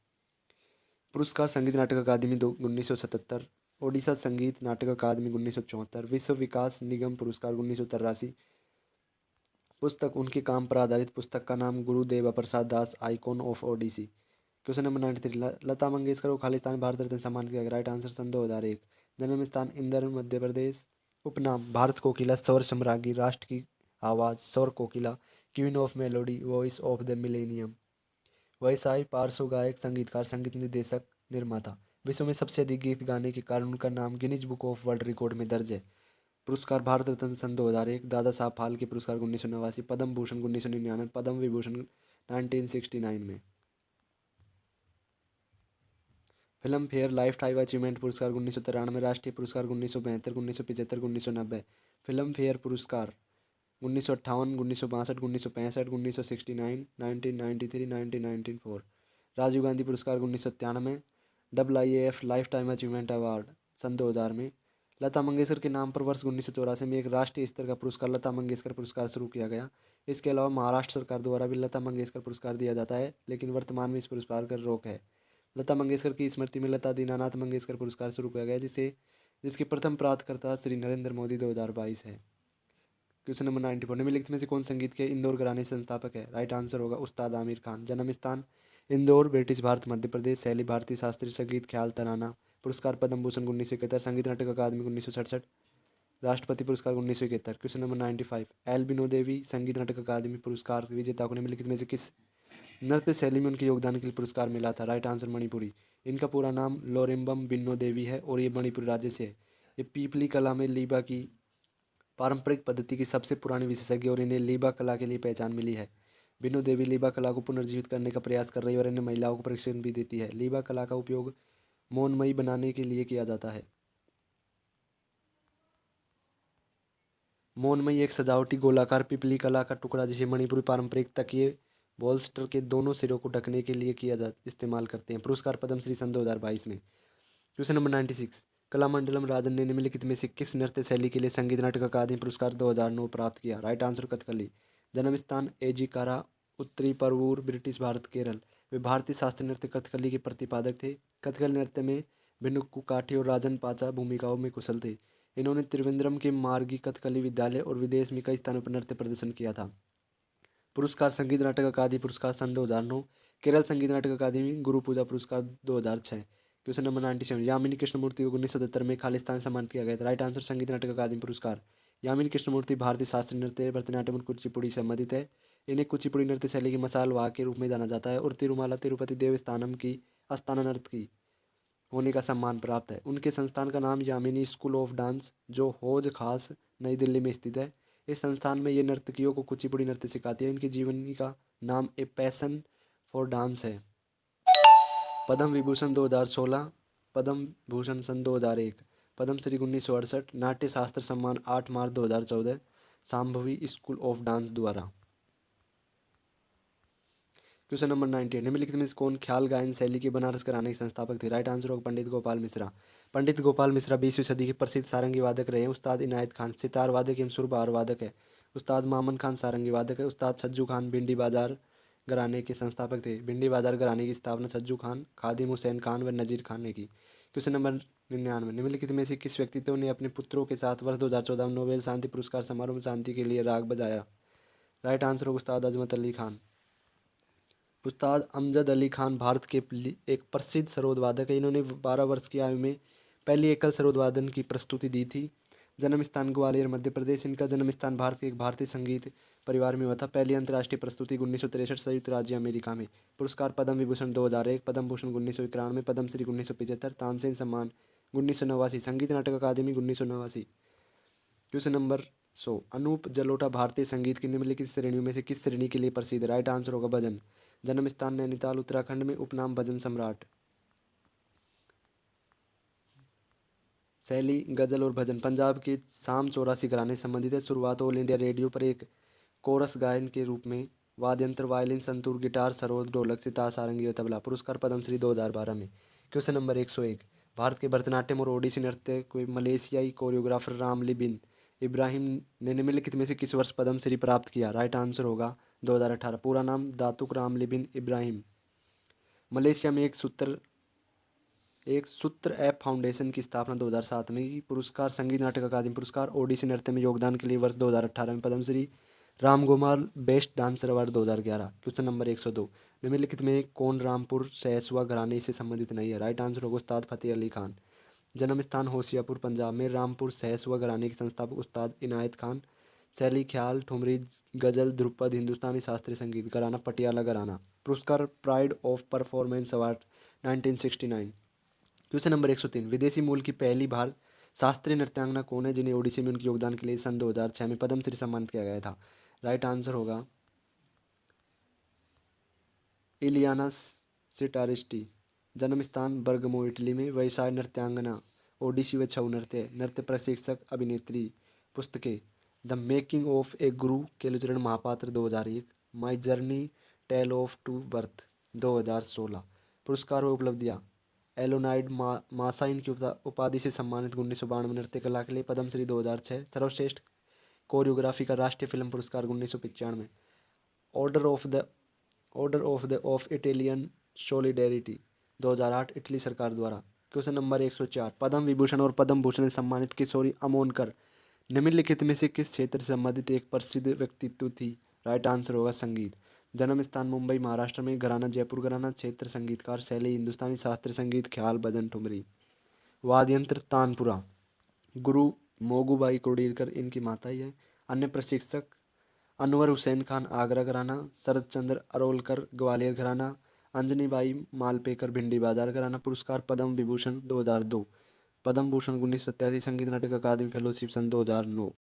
Speaker 1: पुरस्कार संगीत नाटक अकादमी 1977, ओडिशा संगीत नाटक अकादमी 1974, विश्व विकास निगम पुरस्कार 1983। पुस्तक उनके काम पर आधारित पुस्तक का नाम Gurudev Prasad Das icon of Odissi. Question number 93, Lata Mangeshkar को खालिस्तान भारत रत्न सम्मान किया गया। राइट आंसर सन 2001। जन्म स्थान इंदौर मध्य प्रदेश। उपनाम भारत कोकिला, स्वर सम्राज्ञी, राष्ट्र की आवाज़, स्वर कोकिला, queen of melody, voice of the millennium. व्यवसाय पार्श्व गायक, संगीतकार, संगीत निर्देशक, निर्माता। विश्व में सबसे अधिक गीत गाने के कारण उनका नाम Guinness book of world record में दर्ज है। पुरस्कार भारत रत्न सन 2001, दादा साहब फाल्के पुरस्कार 1989, पद्म भूषण 1999, पद्म विभूषण 1969 में। Film fair life time achievement पुरस्कार 1993, राष्ट्रीय पुरस्कार 1972, 1975, 1990। फिल्म फेयर पुरस्कार 1958, 1962, 1965, 1969, 1993, 1994। राजीव गांधी पुरस्कार 1997, AAF life time achievement award सन 2000 में। लता मंगेशकर के नाम पर वर्ष 1984 में एक राष्ट्रीय स्तर का पुरस्कार लता मंगेशकर पुरस्कार शुरू किया गया। इसके अलावा महाराष्ट्र सरकार द्वारा भी लता मंगेशकर पुरस्कार दिया जाता है, लेकिन वर्तमान में इस पुरस्कार पर रोक है। लता मंगेशकर की स्मृति में लता दीनानाथ मंगेशकर पुरस्कार शुरू किया गया, जिसके प्रथम प्राप्तकर्ता श्री नरेंद्र मोदी 2022 है। क्वेश्चन नंबर 94, निम्नलिखित में से कौन संगीत के इंदौर घराने से संस्थापक है? राइट आंसर होगा उस्ताद आमिर खान। जन्म स्थान इंदौर, ब्रिटिश भारत मध्य प्रदेश। शैली भारतीय शास्त्रीय संगीत, ख्याल तराना। पुरस्कार पद्म भूषण 1971, संगीत नाटक अकादमी 1967, राष्ट्रपति पुरस्कार 1971। क्वेश्चन नंबर 95, एल बिनो देवी संगीत नाटक अकादमी पुरस्कार विजेता को निम्नलिखित में से किस नृत्य शैली में उनके योगदान के लिए पुरस्कार मिला था? Right answer Manipuri. इनका पूरा नाम लोरेम्बम बिन्नो देवी है और ये मणिपुर राज्य से है। ये पीपली कला में लीबा की पारंपरिक पद्धति की सबसे पुरानी विशेषज्ञ और इन्हें लीबा कला के लिए पहचान मिली है। बिन्नो देवी लीबा कला को पुनर्जीवित करने का प्रयास कर रही है और अन्य महिलाओं को प्रशिक्षण भी देती है। लीबा कला का उपयोग मौनमयी बनाने के लिए किया जाता है। मौनमयी एक सजावटी गोलाकार पिपली कला का टुकड़ा जिसे मणिपुरी पारंपरिक तकिए बोल्स्टर के दोनों सिरों को ढकने के लिए इस्तेमाल करते हैं। पुरस्कार पद्मश्री सन 2022 में। क्वेश्चन नंबर 96, कलामंडलम राजन ने निम्नलिखित में से किस नृत्य शैली के लिए संगीत नाटक अकादमी पुरस्कार 2009 प्राप्त किया? Right answer Kathakali. जन्म स्थान एजिकारा, उत्तरी परवूर, ब्रिटिश भारत, केरल। वे भारतीय शास्त्रीय नृत्य कथकली के प्रतिपादक थे। कथकली नृत्य में भिन्न कुकाठी और राजन पाचा भूमिकाओं में कुशल थे। इन्होंने त्रिवेंद्रम के मार्गी कथकली विद्यालय और विदेश में कई स्थानों पर नृत्य प्रदर्शन किया था। पुरस्कार संगीत नाटक अकादमी पुरस्कार सन 2009, केरल संगीत नाटक अकादमी गुरु पूजा पुरस्कार 2006। क्वेश्चन नंबर 97, यामिनी कृष्णमूर्ति को 1977 में खालिस्तान सम्मानित किया गया था। राइट आंसर संगीत नाटक अकादमी पुरस्कार। यामिनी कृष्णमूर्ति भारतीय शास्त्रीय नृत्य भरतनाट्यम और कुचिपुड़ी से संबंधित है। इन्हें कुचिपुड़ी नृत्य शैली की मसाल वाह के रूप में जाना जाता है और तिरुमाला तिरुपति देवस्थानम की आस्थाना नृत्य की होने का सम्मान प्राप्त है। उनके संस्थान का नाम यामिनी स्कूल ऑफ डांस, जो हौज खास नई दिल्ली में स्थित है। इस संस्थान में ये नर्तकियों को कुचिपुड़ी नृत्य सिखाती है। इनकी जीवनी का नाम ए पैसन फॉर डांस है। पद्म विभूषण 2016, पद्म भूषण सन 2001। पद्मश्री 1968। नाट्य शास्त्र सम्मान 8 मार्च 2014 सांभवी स्कूल ऑफ डांस द्वारा। क्वेश्चन नंबर 98, निम्नलिखित में से कौन ख्याल गायन शैली के बनारस घराने के संस्थापक थे? राइट आंसर होगा पंडित गोपाल मिश्रा। पंडित गोपाल मिश्रा 20वीं सदी के प्रसिद्ध सारंगी वादक रहे हैं। उस्ताद इनायत खान सितार वादक एवं सुर बहार वादक है। उस्ताद मामन खान सारंगी वादक है। उस्ताद छज्जू खान भिंडी बाजार घराने के संस्थापक थे। भिंडी बाजार घराने की स्थापना छज्जू खान, खादिम हुसैन खान व नजीर खान ने की। क्वेश्चन नंबर 99, निम्नलिखित में से किस व्यक्तित्व ने अपने पुत्रों के साथ वर्ष 2014 में नोबेल शांति पुरस्कार समारोह में शांति के लिए राग बजाया? राइट आंसर होगा उस्ताद अजमत अली खान। उस्ताद अमजद अली खान भारत के एक प्रसिद्ध सरोद वादक है। इन्होंने 12 वर्ष की आयु में पहली एकल सरोद वादन की प्रस्तुति दी थी। जन्म स्थान ग्वालियर मध्य प्रदेश। इनका जन्म स्थान भारत के एक भारतीय संगीत परिवार में हुआ था। पहली अंतर्राष्ट्रीय प्रस्तुति 1963 संयुक्त राज्य अमेरिका में। पुरस्कार पद्म विभूषण 2001, पद्म भूषण 1991, पद्मश्री 1975, तानसेन सम्मान 1989, संगीत नाटक अकादमी 1989। क्वेश्चन नंबर 100, अनूप जलोटा भारतीय संगीत की निम्नलिखित श्रेणियों में से किस श्रेणी के लिए प्रसिद्ध है? राइट आंसर होगा भजन। जन्म स्थान नैनीताल उत्तराखंड में। उपनाम भजन सम्राट। शैली गजल और भजन। पंजाब के शाम 84 घराने से संबंधित है। शुरुआत ऑल इंडिया रेडियो पर एक कोरस गायन के रूप में। वाद्यंत्र वायलिन, संतूर, गिटार, सरोद, ढोलक, सितार, सारंगी और तबला। पुरस्कार पद्मश्री 2012 में। क्वेश्चन नंबर 101, भारत के भरतनाट्यम और ओडिसी नृत्य को मलेशियाई कोरियोग्राफर रामली बिन इब्राहिम ने निम्नलिखित में से किस वर्ष पद्मश्री प्राप्त किया? राइट आंसर होगा 2018। पूरा नाम दातुक रामली बिन इब्राहिम। मलेशिया में एक सूत्र ऐप फाउंडेशन की स्थापना 2007 में की। पुरस्कार संगीत नाटक अकादमी पुरस्कार ओडिसी नृत्य में योगदान के लिए वर्ष 2018 में Padma Shri. Ram Gopal best dancer award 2011। Question number 102, निम्नलिखित में कौन रामपुर सहसुआ घराने से संबंधित नहीं है? राइट आंसर होगा उस्ताद फतेह अली खान। जन्म स्थान होशियापुर पंजाब में। रामपुर सहसुआ घराने के संस्थापक उस्ताद इनायत खान। शैली ख्याल, ठुमरी, गजल, ध्रुपद, हिंदुस्तानी शास्त्रीय संगीत। घराना पटियाला घराना। पुरस्कार pride of performance award 1969। Question number 103, विदेशी मूल की पहली भारत शास्त्रीय नृत्यांगना कौन है जिन्हें ओडिसी में उनके योगदान के लिए सन 2006 में पद्मश्री सम्मानित किया गया था? राइट आंसर होगा इलियाना सिटारिस्टी। जन्म स्थान बर्गमो इटली में। व्यवसाय नृत्यांगना ओडिसी व छऊ नृत्य। नृत्य प्रशिक्षक, अभिनेत्री। पुस्तकें the making of a guru Kelucharan Mohapatra 2001, my journey tale of two birth 2016। पुरस्कार व उपलब्धियाँ एलोनाइड मासा इनकी उपाधि से सम्मानित 1992 नृत्य कला के लिए। पद्मश्री 2006। सर्वश्रेष्ठ कोरियोग्राफी का राष्ट्रीय फिल्म पुरस्कार 1995। Order of Italian solidarity 2008 Italy सरकार द्वारा। क्वेश्चन नंबर 104, पद्म विभूषण और पद्म भूषण से सम्मानित किशोरी अमोनकर निम्नलिखित में से किस क्षेत्र से संबंधित एक प्रसिद्ध व्यक्तित्व थी? राइट आंसर होगा संगीत। जन्म स्थान मुंबई महाराष्ट्र में। घराना जयपुर घराना। क्षेत्र संगीतकार। शैली हिंदुस्तानी शास्त्रीय संगीत, ख्याल, भजन, ठुमरी। वाद्यंत्र तानपुरा। गुरु मोगूबाई कुडीरकर इनकी माता ही है। अन्य प्रशिक्षक अनवर हुसैन खान आगरा घराना। शरद चंद्र अरोलकर ग्वालियर घराना। अंजनी बाई मालपेकर भिंडी बाजार घराना। पुरस्कार पद्म विभूषण 2002, पद्म भूषण 1987, संगीत नाटक अकादमी फेलोशिप सन 2009।